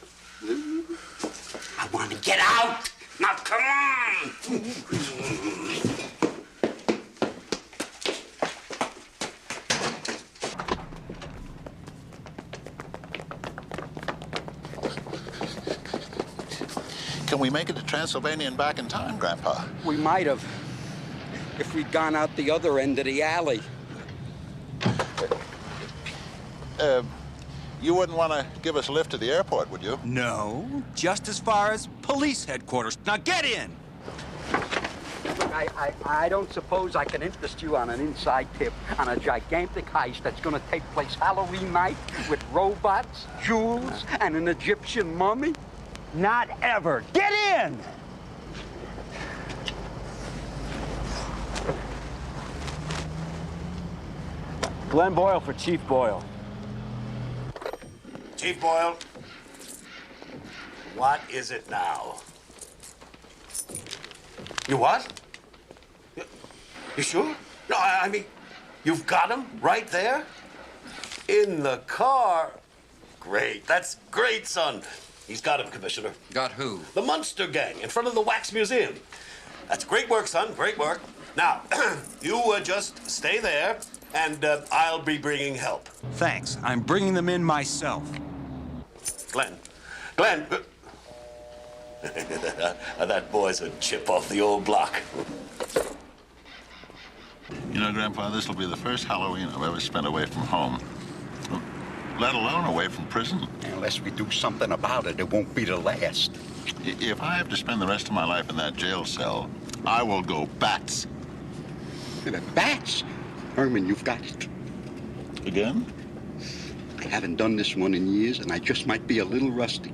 I want Get out! Now, come on! Can we make it to Transylvania and back in time, Grandpa? We might have, if we'd gone out the other end of the alley. You wouldn't want to give us a lift to the airport, would you? No, just as far as police headquarters. Now get in! Look, I don't suppose I can interest you on an inside tip on a gigantic heist that's going to take place Halloween night with robots, jewels, and an Egyptian mummy? Not ever. Get in! Glenn Boyle for Chief Boyle. Chief Boyle, what is it now? You what? You sure? No, I mean, you've got him right there? In the car? Great, that's great, son. He's got him, Commissioner. Got who? The Munster gang in front of the Wax Museum. That's great work, son, great work. Now, you just stay there, and I'll be bringing help. Thanks. I'm bringing them in myself. Glenn. That boy's a chip off the old block. You know, Grandpa, this will be the first Halloween I've ever spent away from home. Let alone away from prison. Unless we do something about it, it won't be the last. If I have to spend the rest of my life in that jail cell, I will go bats. Bats? Herman, you've got it. Again? I haven't done this one in years, and I just might be a little rusty.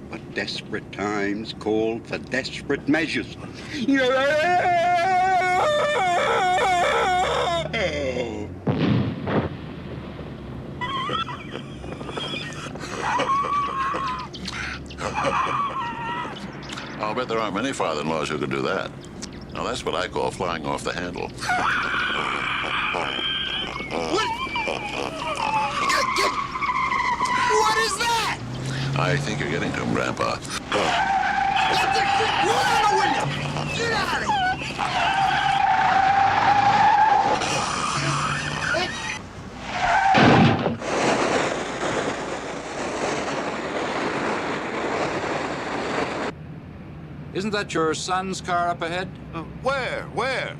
But desperate times called for desperate measures. I'll bet there aren't many father-in-laws who can do that. Now, that's what I call flying off the handle. What is that? I think you're getting to him, Grandpa. Roll down the window! Get out of here! Isn't that your son's car up ahead? Where?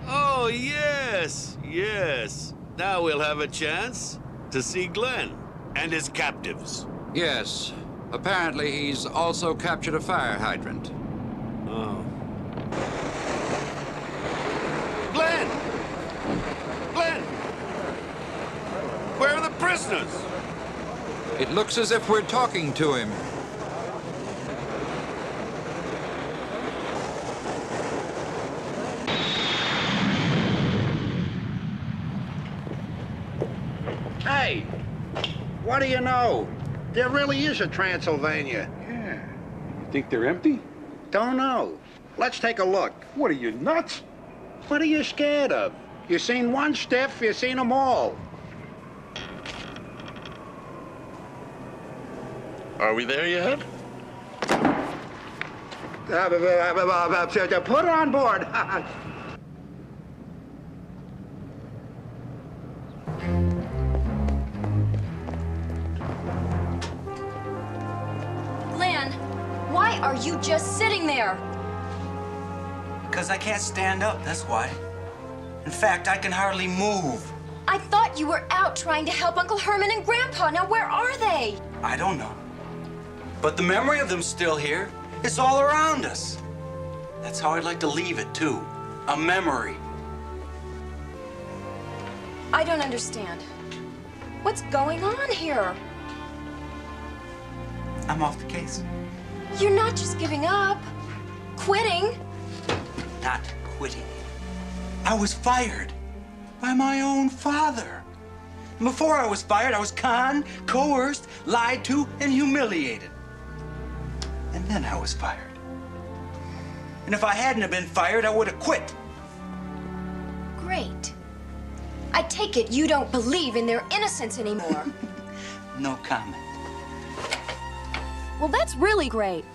Oh, yes. Now we'll have a chance to see Glenn and his captives. Yes. Apparently, he's also captured a fire hydrant. Oh. Glenn! Where are the prisoners? It looks as if we're talking to him. Hey, what do you know? There really is a Transylvania. Yeah. You think they're empty? Don't know. Let's take a look. What are you, nuts? What are you scared of? You seen one stiff, you seen them all. Are we there yet? Put her on board. Glenn, why are you just sitting there? Because I can't stand up, that's why. In fact, I can hardly move. I thought you were out trying to help Uncle Herman and Grandpa. Now, where are they? I don't know. But the memory of them's still here. It's all around us. That's how I'd like to leave it, too. A memory. I don't understand. What's going on here? I'm off the case. You're not just giving up. Quitting. Not quitting. I was fired by my own father. And before I was fired, I was conned, coerced, lied to, and humiliated. And then I was fired. And if I hadn't have been fired, I would have quit. Great. I take it you don't believe in their innocence anymore. No comment. Well, that's really great.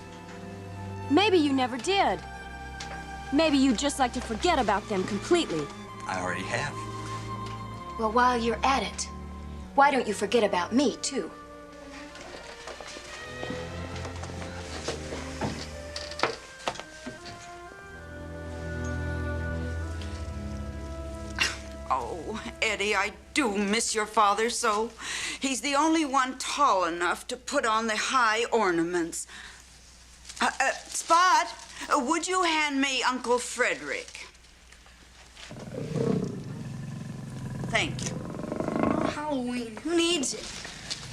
Maybe you never did. Maybe you'd just like to forget about them completely. I already have. Well, while you're at it, why don't you forget about me, too? Oh, Eddie, I do miss your father so. He's the only one tall enough to put on the high ornaments. Spot, would you hand me Uncle Frederick? Thank you. Halloween, who needs it?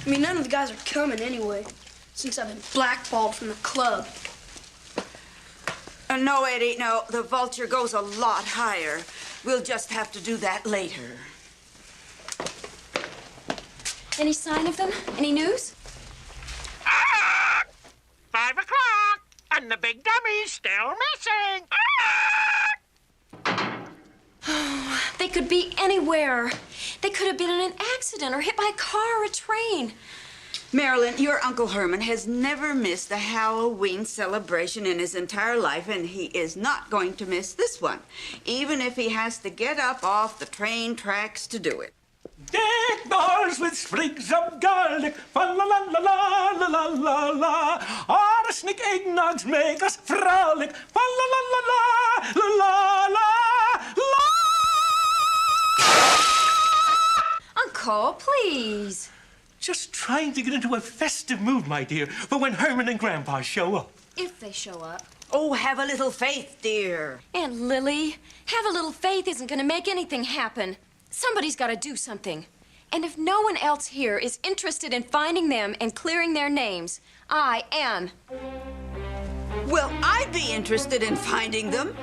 I mean, none of the guys are coming anyway, since I've been blackballed from the club. No, Eddie, no. The vulture goes a lot higher. We'll just have to do that later. Any sign of them? Any news? 5 o'clock, and the big dummy's still missing. They could be anywhere. They could have been in an accident or hit by a car or a train. Marilyn, your Uncle Herman has never missed a Halloween celebration in his entire life, and he is not going to miss this one, even if he has to get up off the train tracks to do it. Deck balls with sprigs of garlic, fa-la-la-la-la-la-la-la-la. Arsenic eggnogs make us frolic, fa-la-la-la-la-la-la-la. Uncle, please. Just trying to get into a festive mood, my dear, for when Herman and Grandpa show up. If they show up. Oh, have a little faith, dear. Aunt Lily, have a little faith isn't going to make anything happen. Somebody's got to do something. And if no one else here is interested in finding them and clearing their names, I am. Well, I'd be interested in finding them.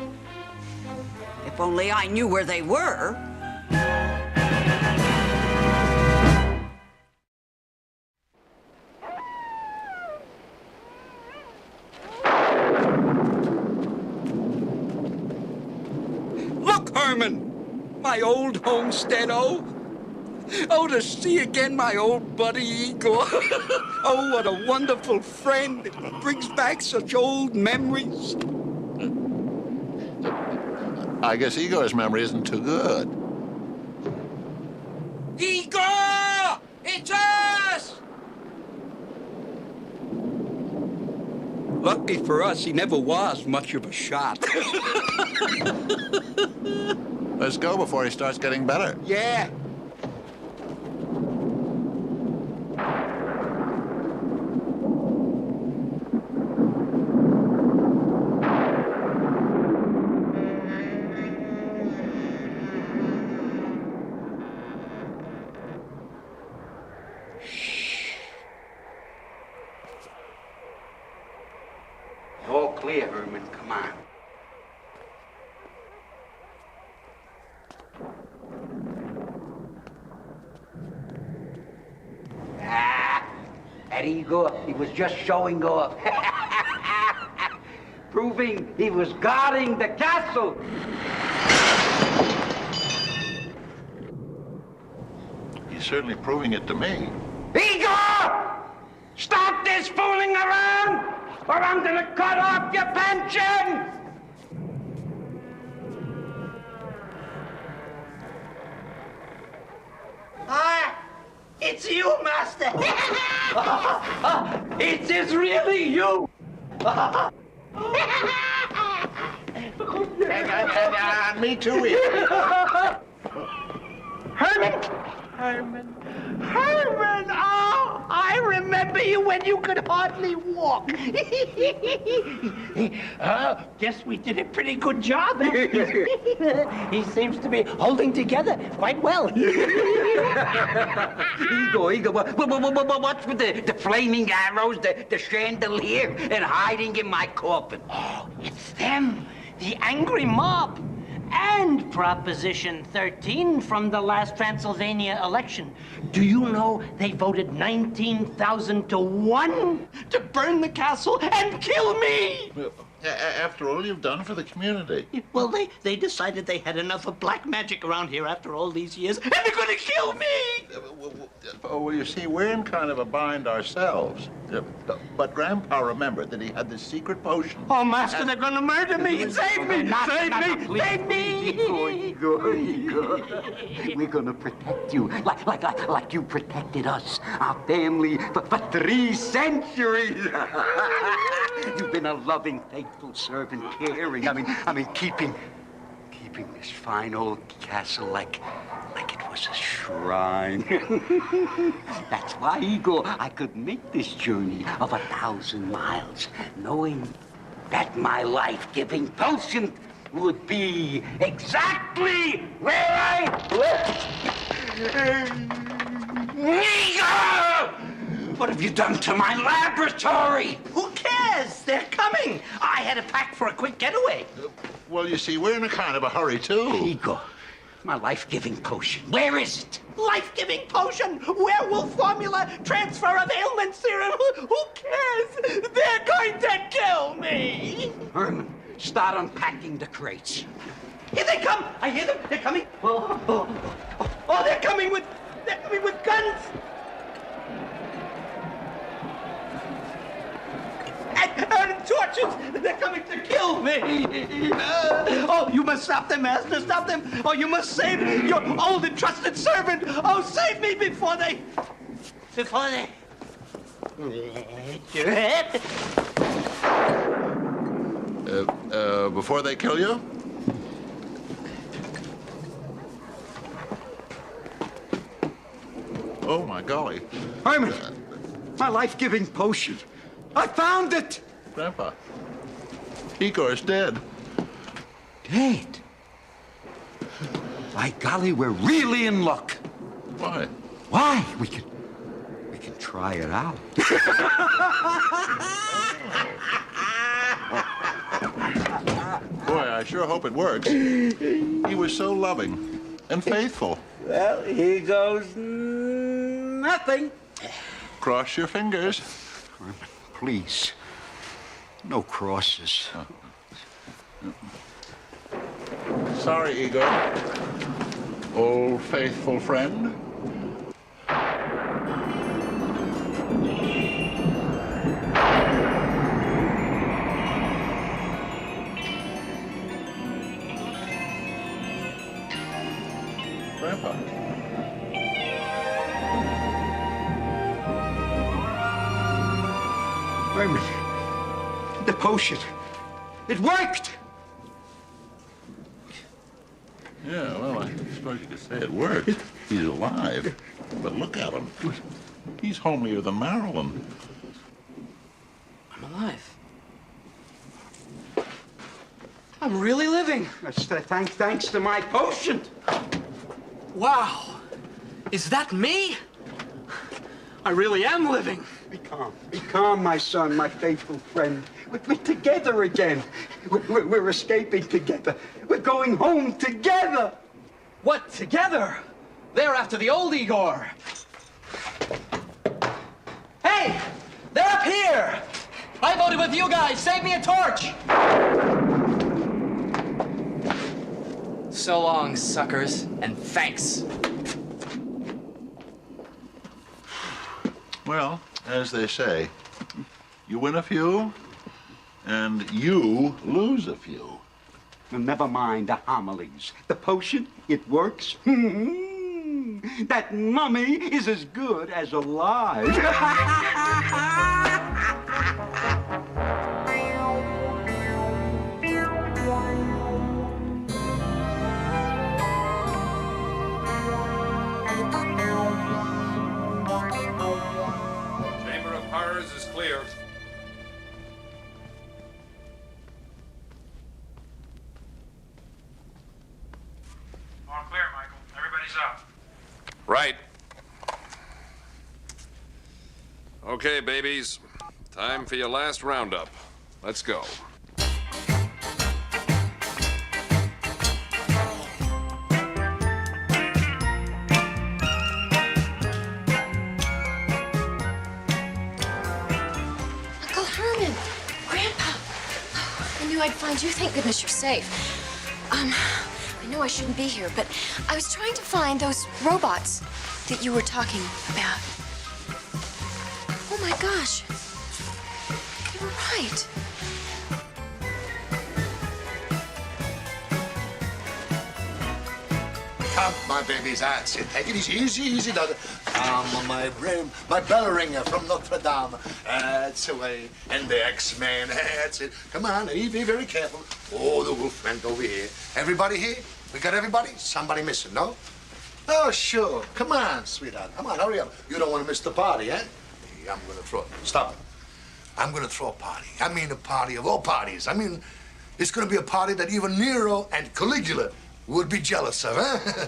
If only I knew where they were. Look, Herman! My old homestead, oh! Oh, to see again my old buddy Igor. Oh, what a wonderful friend. It brings back such old memories. I guess Igor's memory isn't too good. Igor! It's us! Lucky for us, he never was much of a shot. Let's go before he starts getting better. Yeah. All clear, Herman. Come on. That Igor, he was just showing off. Proving he was guarding the castle. He's certainly proving it to me. Igor! Stop this fooling around, or I'm gonna cut off your pension! It's you, Master! It is really you! Me too, Herman! Oh, I remember you when you could hardly walk. Guess we did a pretty good job. He seems to be holding together quite well. Igor, what's with the flaming arrows, the chandelier, and hiding in my coffin? Oh, it's them, the angry mob. And Proposition 13 from the last Transylvania election. Do you know they voted 19,000 to 1 to burn the castle and kill me? After all you've done for the community. Well, they decided they had enough of black magic around here after all these years, and they're gonna kill me! Well, you see, we're in kind of a bind ourselves. But Grandpa remembered that he had this secret potion. Oh, Master, they're gonna murder me! Save me! Save me! Save me! Igor. We're gonna protect you like you protected us, our family, for 3 centuries. You've been a loving, faithful servant, caring. I mean, keeping this fine old castle like it was a shrine. That's why, Igor, I could make this journey of 1,000 miles, knowing that my life-giving potion would be exactly where I left. Igor! What have you done to my laboratory? Who cares? They're coming! I had a pack for a quick getaway. Well, you see, we're in a kind of a hurry, too. Igor, my life-giving potion. Where is it? Life-giving potion, werewolf formula, transfer of ailment serum. Who cares? They're going to kill me! Herman, start unpacking the crates. Here they come! I hear them. They're coming. Oh, they're coming with guns. And torches! They're coming to kill me! Oh, you must stop them, Master! Stop them! Oh, you must save your old and trusted servant! Oh, save me before they... Before they kill you? Oh, my golly. Herman, my life-giving potion. I found it! Grandpa, Igor's dead. Dead? By golly, we're really in luck. Why? Why? We can try it out. Boy, I sure hope it works. He was so loving and faithful. Well, here goes nothing. Cross your fingers. Please, no crosses. Sorry, Igor. Old faithful friend. Grandpa. Herman, the potion. It worked! Yeah, well, I suppose you could say it worked. He's alive. But look at him. He's homelier than Marilyn. I'm alive. I'm really living. That's thanks to my potion. Wow. Is that me? I really am living. Be calm. Be calm, my son, my faithful friend. We're together again. We're escaping together. We're going home together. What, together? They're after the old Igor. Hey! They're up here! I voted with you guys. Save me a torch! So long, suckers, and thanks. Well, as they say, you win a few, and you lose a few. Well, never mind the homilies. The potion, it works. That mummy is as good as alive. Chamber of Horrors is clear. All clear, Michael. Everybody's up. Right. Okay, babies. Time for your last roundup. Let's go. Uncle Herman, Grandpa. knew I'd find you. Thank goodness you're safe. I know I shouldn't be here, but I was trying to find those robots that you were talking about. Oh my gosh. You were right. Come, my babies, that's it. Take it easy, easy, daughter. Come, my brain, my bell ringer from Notre Dame. That's away. And the X-Man, that's it. Come on, be very careful. Oh, the wolf went over here. Everybody here? We got everybody? Somebody missing, no? Oh, sure. Come on, sweetheart. Come on, hurry up. You don't want to miss the party, eh? I'm gonna throw it. Stop it. I'm gonna throw a party. I mean a party of all parties. I mean, it's gonna be a party that even Nero and Caligula would be jealous of, huh?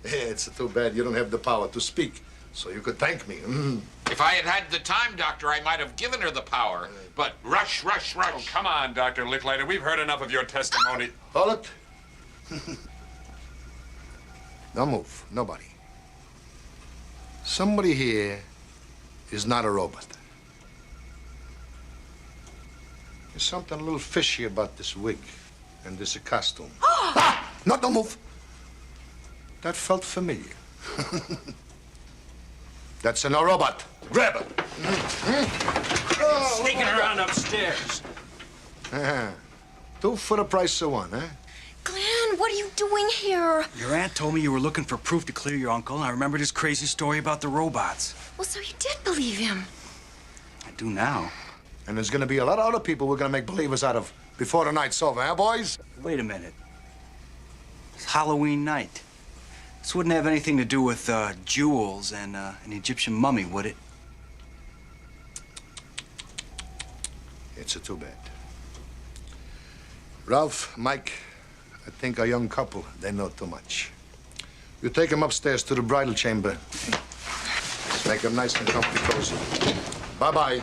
It's too bad you don't have the power to speak, so you could thank me. If I had had the time, Doctor, I might have given her the power. But rush. Oh, come on, Dr. Licklider. We've heard enough of your testimony. Hold it. Don't move. Nobody. Somebody here is not a robot. There's something a little fishy about this wig and this costume. No, don't move. That felt familiar. That's no robot. Grab it. Sneaking around upstairs. 2 for the price of 1, eh? Glenn, what are you doing here? Your aunt told me you were looking for proof to clear your uncle, and I remembered his crazy story about the robots. Well, so you did believe him. I do now. And there's gonna be a lot of other people we're gonna make believers out of before the night's over, huh, boys? Wait a minute. It's Halloween night. This wouldn't have anything to do with jewels and an Egyptian mummy, would it? It's too bad. Ralph, Mike, I think a young couple, they know too much. You take them upstairs to the bridal chamber. Make them nice and comfy, cozy. Bye-bye.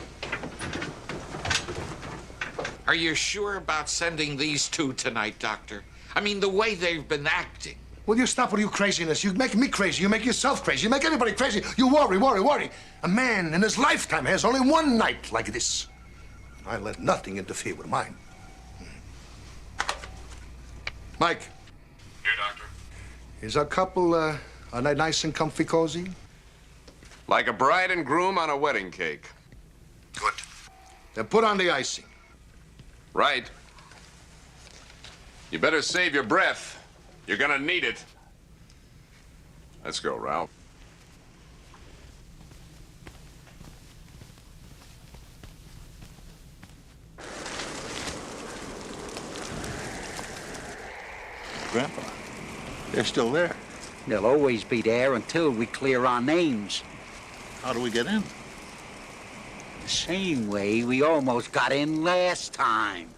Are you sure about sending these 2 tonight, Doctor? I mean, the way they've been acting. Will you stop with your craziness? You make me crazy. You make yourself crazy. You make everybody crazy. You worry. A man in his lifetime has only one night like this. I let nothing interfere with mine. Mike. Here, Doctor. Is our couple, are they nice and comfy, cozy? Like a bride and groom on a wedding cake. Good. Then put on the icing. Right. You better save your breath. You're gonna need it. Let's go, Ralph. Grandpa, they're still there. They'll always be there until we clear our names. How do we get in? The same way we almost got in last time.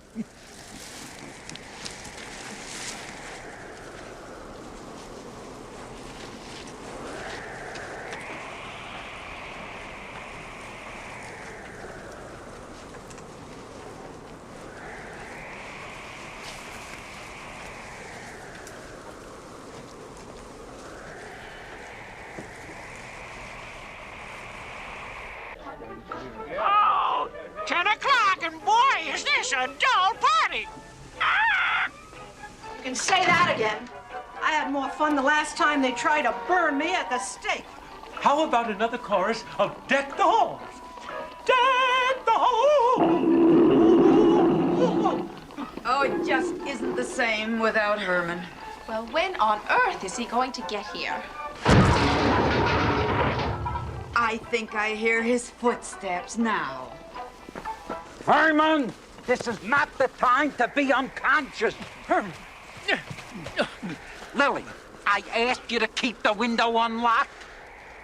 Oh, 10 o'clock, and boy, is this a dull party. You can say that again. I had more fun the last time they tried to burn me at the stake. How about another chorus of Deck the Halls? Deck the Halls! Oh, it just isn't the same without Herman. Well, when on earth is he going to get here? I think I hear his footsteps now. Herman, this is not the time to be unconscious. Herman. Lily, I asked you to keep the window unlocked.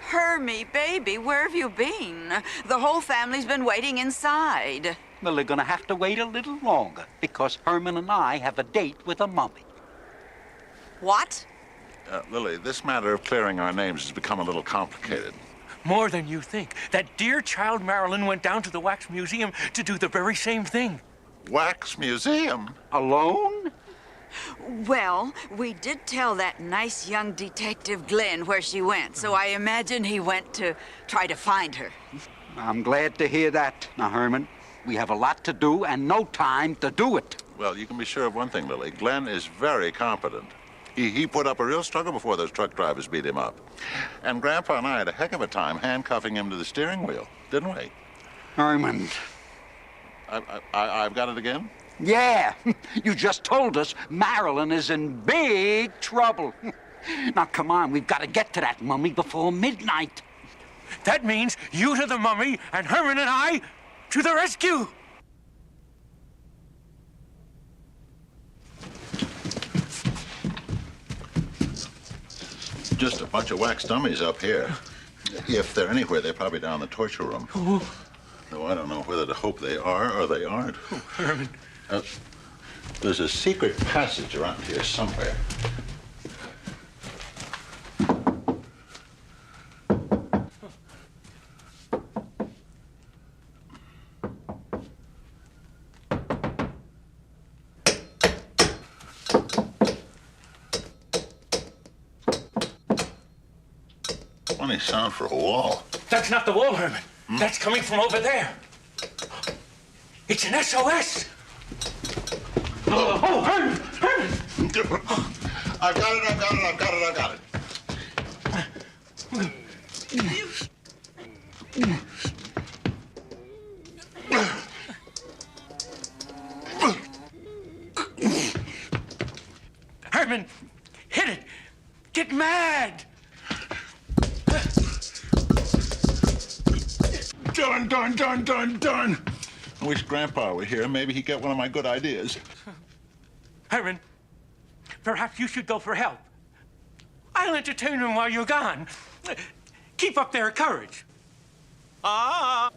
Hermie, baby, where have you been? The whole family's been waiting inside. Well, they're gonna have to wait a little longer because Herman and I have a date with a mummy. What? Lily, this matter of clearing our names has become a little complicated. More than you think. That dear child Marilyn went down to the Wax Museum to do the very same thing. Wax Museum? Alone? Well, we did tell that nice young detective Glenn where she went, so I imagine he went to try to find her. I'm glad to hear that. Now, Herman, we have a lot to do and no time to do it. Well, you can be sure of one thing, Lily. Glenn is very competent. He put up a real struggle before those truck drivers beat him up. And Grandpa and I had a heck of a time handcuffing him to the steering wheel, didn't we? Herman. I've got it again? Yeah. You just told us Marilyn is in big trouble. Now, come on. We've got to get to that mummy before midnight. That means you to the mummy and Herman and I to the rescue. Just a bunch of wax dummies up here. If they're anywhere, they're probably down in the torture room. Oh. Though I don't know whether to hope they are or they aren't. Oh, Herman. There's a secret passage around here somewhere. Funny sound for a wall. That's not the wall, Herman. That's coming from over there. It's an SOS. Oh, Herman! Herman! I've got it. Herman, hit it. Get mad. Done. I wish Grandpa were here. Maybe he'd get one of my good ideas. Herman, perhaps you should go for help. I'll entertain him while you're gone. Keep up their courage. I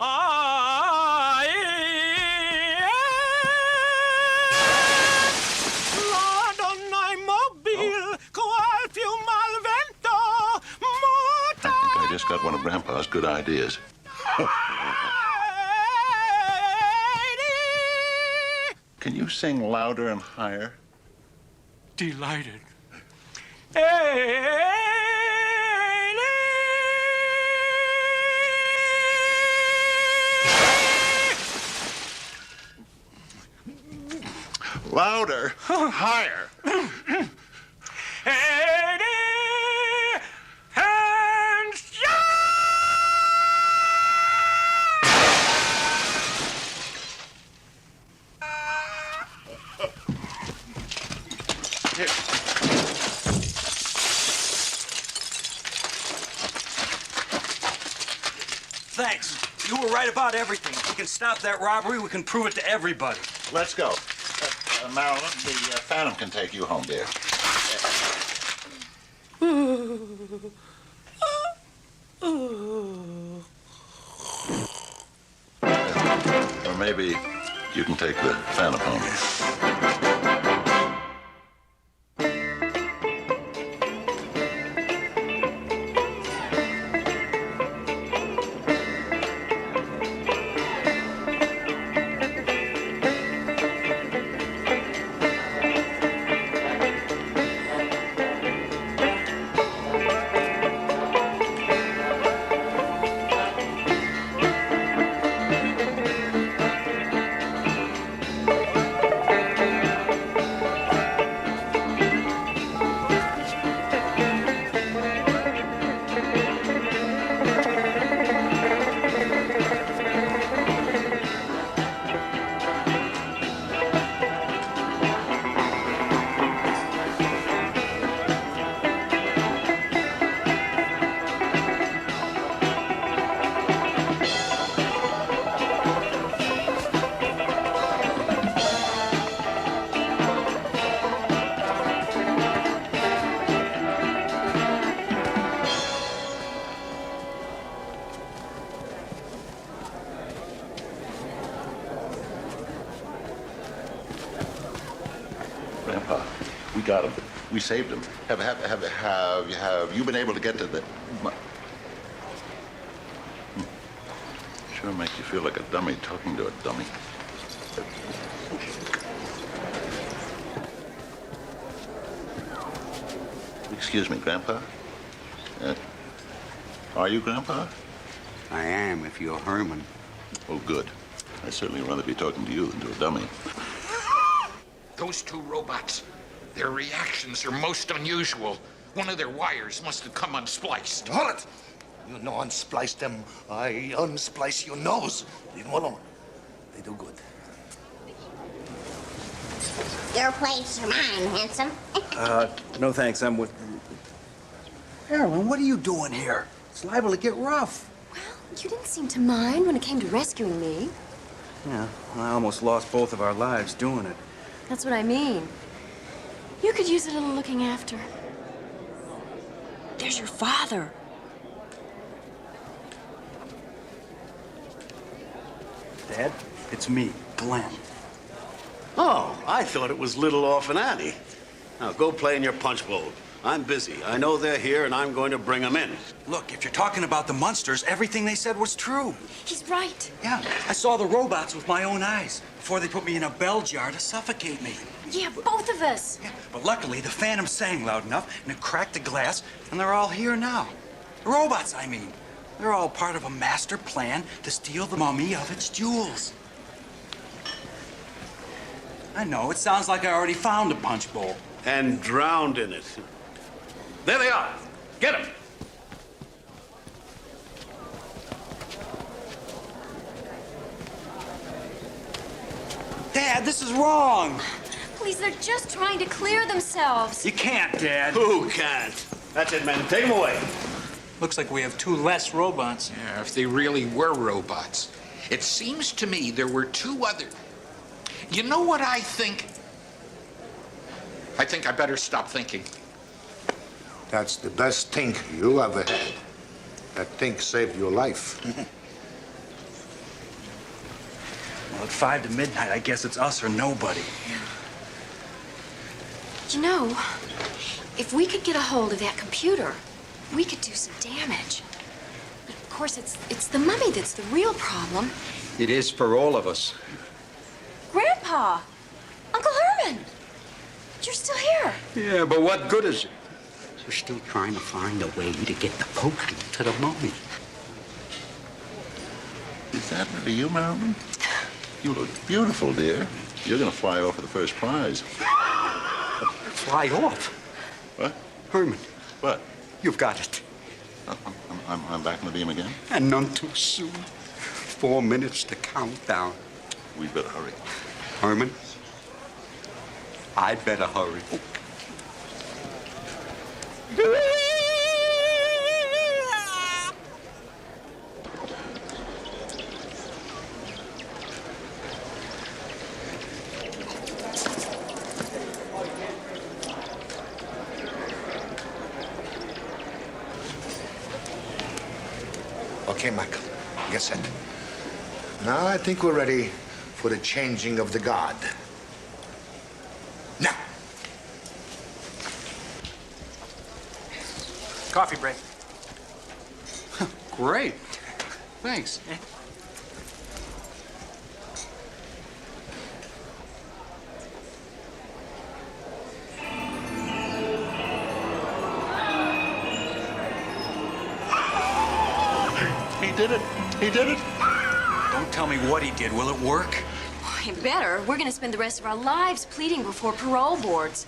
just got one of Grandpa's good ideas. Can you sing louder and higher? Delighted. Louder, higher. Thanks. You were right about everything. We can stop that robbery. We can prove it to everybody. Let's go. Marilyn, the Phantom can take you home, dear. Or maybe you can take the Phantom home. Grandpa, we got him. We saved him. Have you been able to get to the... Sure makes you feel like a dummy talking to a dummy. Excuse me, Grandpa? Are you Grandpa? I am, if you're Herman. Oh, good. I'd certainly rather be talking to you than to a dummy. Those two robots, their reactions are most unusual. One of their wires must have come unspliced. Hold it! You no unsplice them. I unsplice your nose. Leave them alone. They do good. Your place or mine, handsome? No thanks. I'm with... Carolyn, what are you doing here? It's liable to get rough. You didn't seem to mind when it came to rescuing me. Yeah, I almost lost both of our lives doing it. That's what I mean. You could use a little looking after. There's your father. Dad, it's me, Glenn. Oh, I thought it was little Orphan Annie. Now, go play in your punch bowl. I'm busy. I know they're here, and I'm going to bring them in. Look, if you're talking about the Munsters, everything they said was true. He's right. Yeah, I saw the robots with my own eyes before they put me in a bell jar to suffocate me. Yeah, both of us. Yeah, but luckily, the Phantom sang loud enough, and it cracked the glass, and they're all here now. The robots, I mean. They're all part of a master plan to steal the mummy of its jewels. I know, it sounds like I already found a punch bowl. And drowned in it. There they are. Get them. Dad, this is wrong. Please, they're just trying to clear themselves. You can't, Dad. Who can't? That's it, men. Take them away. Looks like we have two less robots. Yeah, if they really were robots. It seems to me there were two other... You know what I think? I think I better stop thinking. That's the best thing you ever had. That thing saved your life. Well, at 5 to midnight, I guess it's us or nobody. You know, if we could get a hold of that computer, we could do some damage. But of course, it's the mummy that's the real problem. It is for all of us. Grandpa! Uncle Herman! You're still here. Yeah, but what good is it? We're still trying to find a way to get the potion to the mummy. Is that really you, Marilyn? You look beautiful, dear. You're gonna fly off for the first prize. Fly off? What? Herman. What? You've got it. I'm back in the beam again? And none too soon. 4 minutes to count down. We better hurry. Herman, I'd better hurry. Okay, Michael, get set. Now I think we're ready for the changing of the guard. Now. Coffee break. Great. Thanks. He did it. He did it. Don't tell me what he did. Will it work? Why, better. We're gonna spend the rest of our lives pleading before parole boards.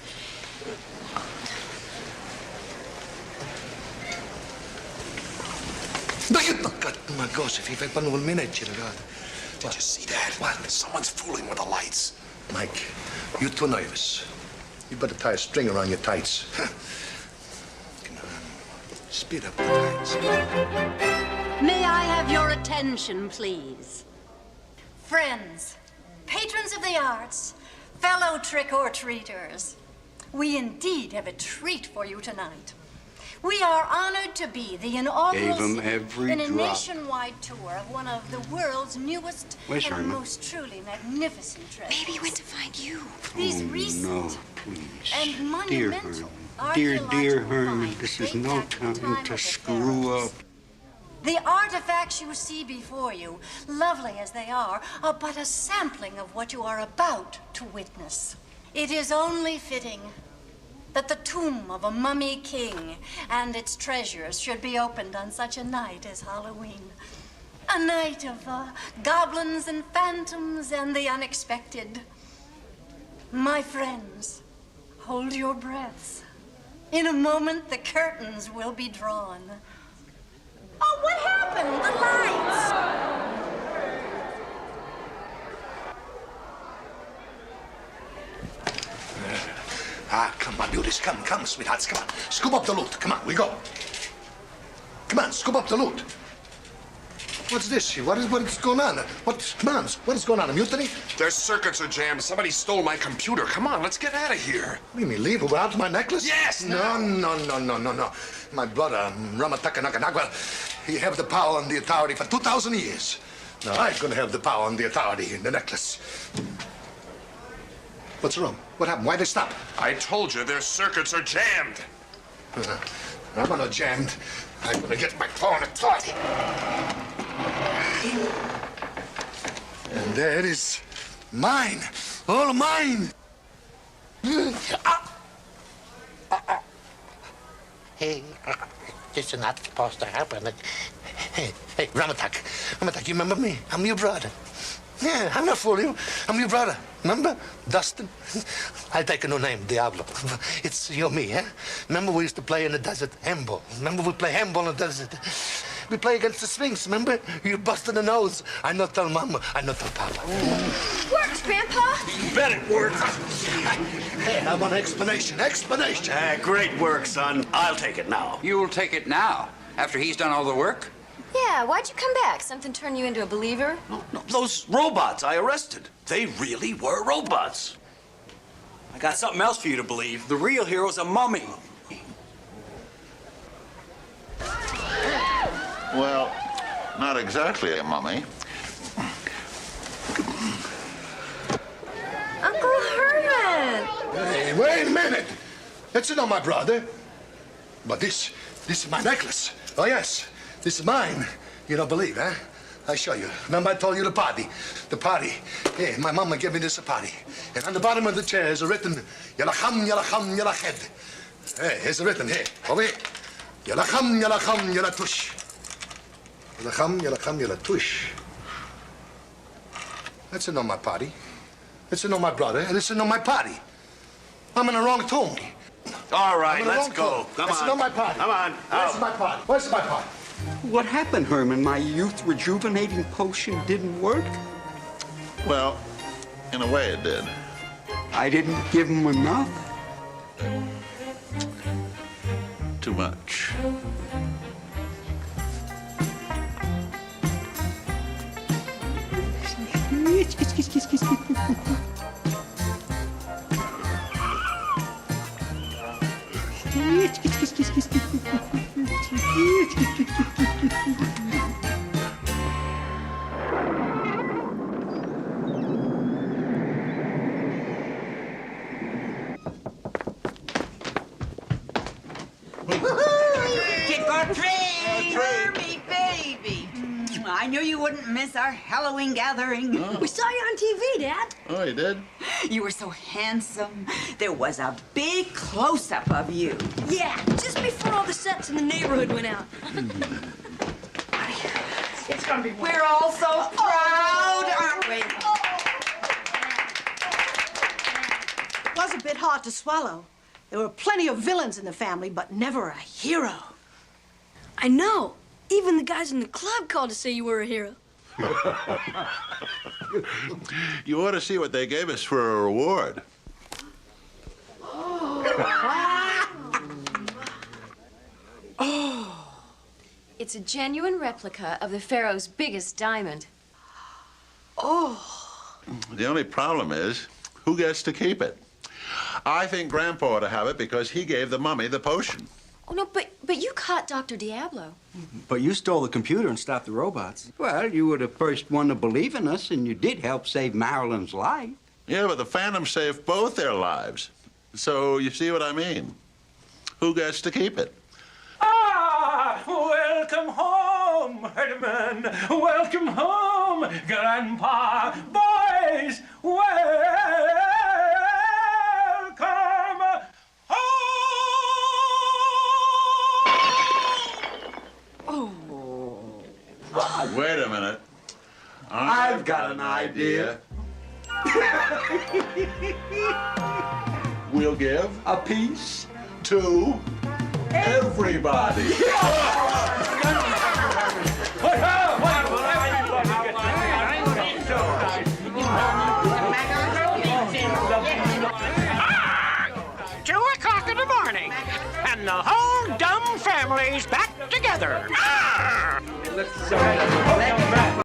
Oh my gosh, if he had 1 minute, you know. Did you see that? What? Someone's fooling with the lights. Mike, you're too nervous. You better tie a string around your tights. Come on. Speed up the tights. May I have your attention, please? Friends, patrons of the arts, fellow trick-or-treaters, we indeed have a treat for you tonight. We are honored to be the inaugural in a nationwide tour of one of the world's newest Where's and Herman? most truly magnificent treasures. Maybe he went to find you. These recent No, please. and Dear monumental Herman. Dear archaeological Herman, this is finds no date back to the time time to of the screw up. The artifacts you see before you, lovely as they are but a sampling of what you are about to witness. It is only fitting that the tomb of a mummy king and its treasures should be opened on such a night as Halloween. A night of goblins and phantoms and the unexpected. My friends, hold your breaths. In a moment, the curtains will be drawn. Oh, what happened? The lights! Come on, beauties. Come, sweethearts. Come on. Scoop up the loot. Come on, we go. Come on, scoop up the loot. What's this? What is going on? Come on, what is going on? A mutiny? Their circuits are jammed. Somebody stole my computer. Come on, let's get out of here. What do you mean, leave without my necklace? Yes! No. My brother, Ramatakanakanaga, he have the power and the authority for 2,000 years. Now I'm gonna have the power and the authority in the necklace. What's wrong? What happened? Why'd they stop? I told you, their circuits are jammed. I'm not jammed. I'm gonna get my power and authority. And there it is. Mine. All mine. Hey, this is not supposed to happen. Hey, Ramatak, you remember me? I'm your brother. Yeah, I'm not fooling you. I'm your brother. Remember? Dustin? I take a new name, Diablo. It's you and me, eh? Remember we used to play in the desert handball? Remember we play handball in the desert? We play against the Sphinx, remember? You busted the nose. I not tell Mama, I not tell Papa. Worked, Grandpa. You bet it worked. Hey, I want an explanation. Explanation. Great work, son. I'll take it now. You'll take it now, after he's done all the work? Yeah, why'd you come back? Something turn you into a believer? No, those robots I arrested. They really were robots. I got something else for you to believe. The real hero's a mummy. Well, not exactly a mummy. Uncle Herman! Hey, wait a minute. That's not my brother. But this is my necklace. Oh, yes. This is mine. You don't believe, huh? I show you. Remember I told you the party? The party. Hey, my mama gave me this party. And on the bottom of the chair is written, Yalacham, Yalacham, Yalached. Hey, here's written here. Over here. Yalacham, Yalacham, Yalatush. Yalacham, Yalacham, Yalatush. That's not my party. That's not my brother. And this is not my party. I'm in the wrong tune. All right, let's go. Come on. That's not my party. Come on. Where's my party? Where's my party? What happened, Herman? My youth rejuvenating potion didn't work? Well, in a way it did. I didn't give him enough? Too much. Hermie, baby. I knew you wouldn't miss our Halloween gathering. Oh. We saw you on TV, Dad. Oh, you did? You were so handsome. There was a big close-up of you. Yeah, just before all the sets in the neighborhood went out. It's gonna be wonderful. We're all so proud, aren't we? It was a bit hard to swallow. There were plenty of villains in the family, but never a hero. I know. Even the guys in the club called to say you were a hero. You ought to see what they gave us for a reward. Oh. It's a genuine replica of the Pharaoh's biggest diamond. Oh. The only problem is, who gets to keep it? I think Grandpa ought to have it because he gave the mummy the potion. Oh, no, but you caught Dr. Diablo. But you stole the computer and stopped the robots. Well, you were the first one to believe in us, and you did help save Marilyn's life. Yeah, but the Phantom saved both their lives. So you see what I mean? Who gets to keep it? Ah, welcome home, Herman. Welcome home, Grandpa. Boys, welcome Wait a minute. I've got an idea. We'll give a piece to everybody. Ah! 2 o'clock in the morning, and the whole dumb family's back together. Ah! Let's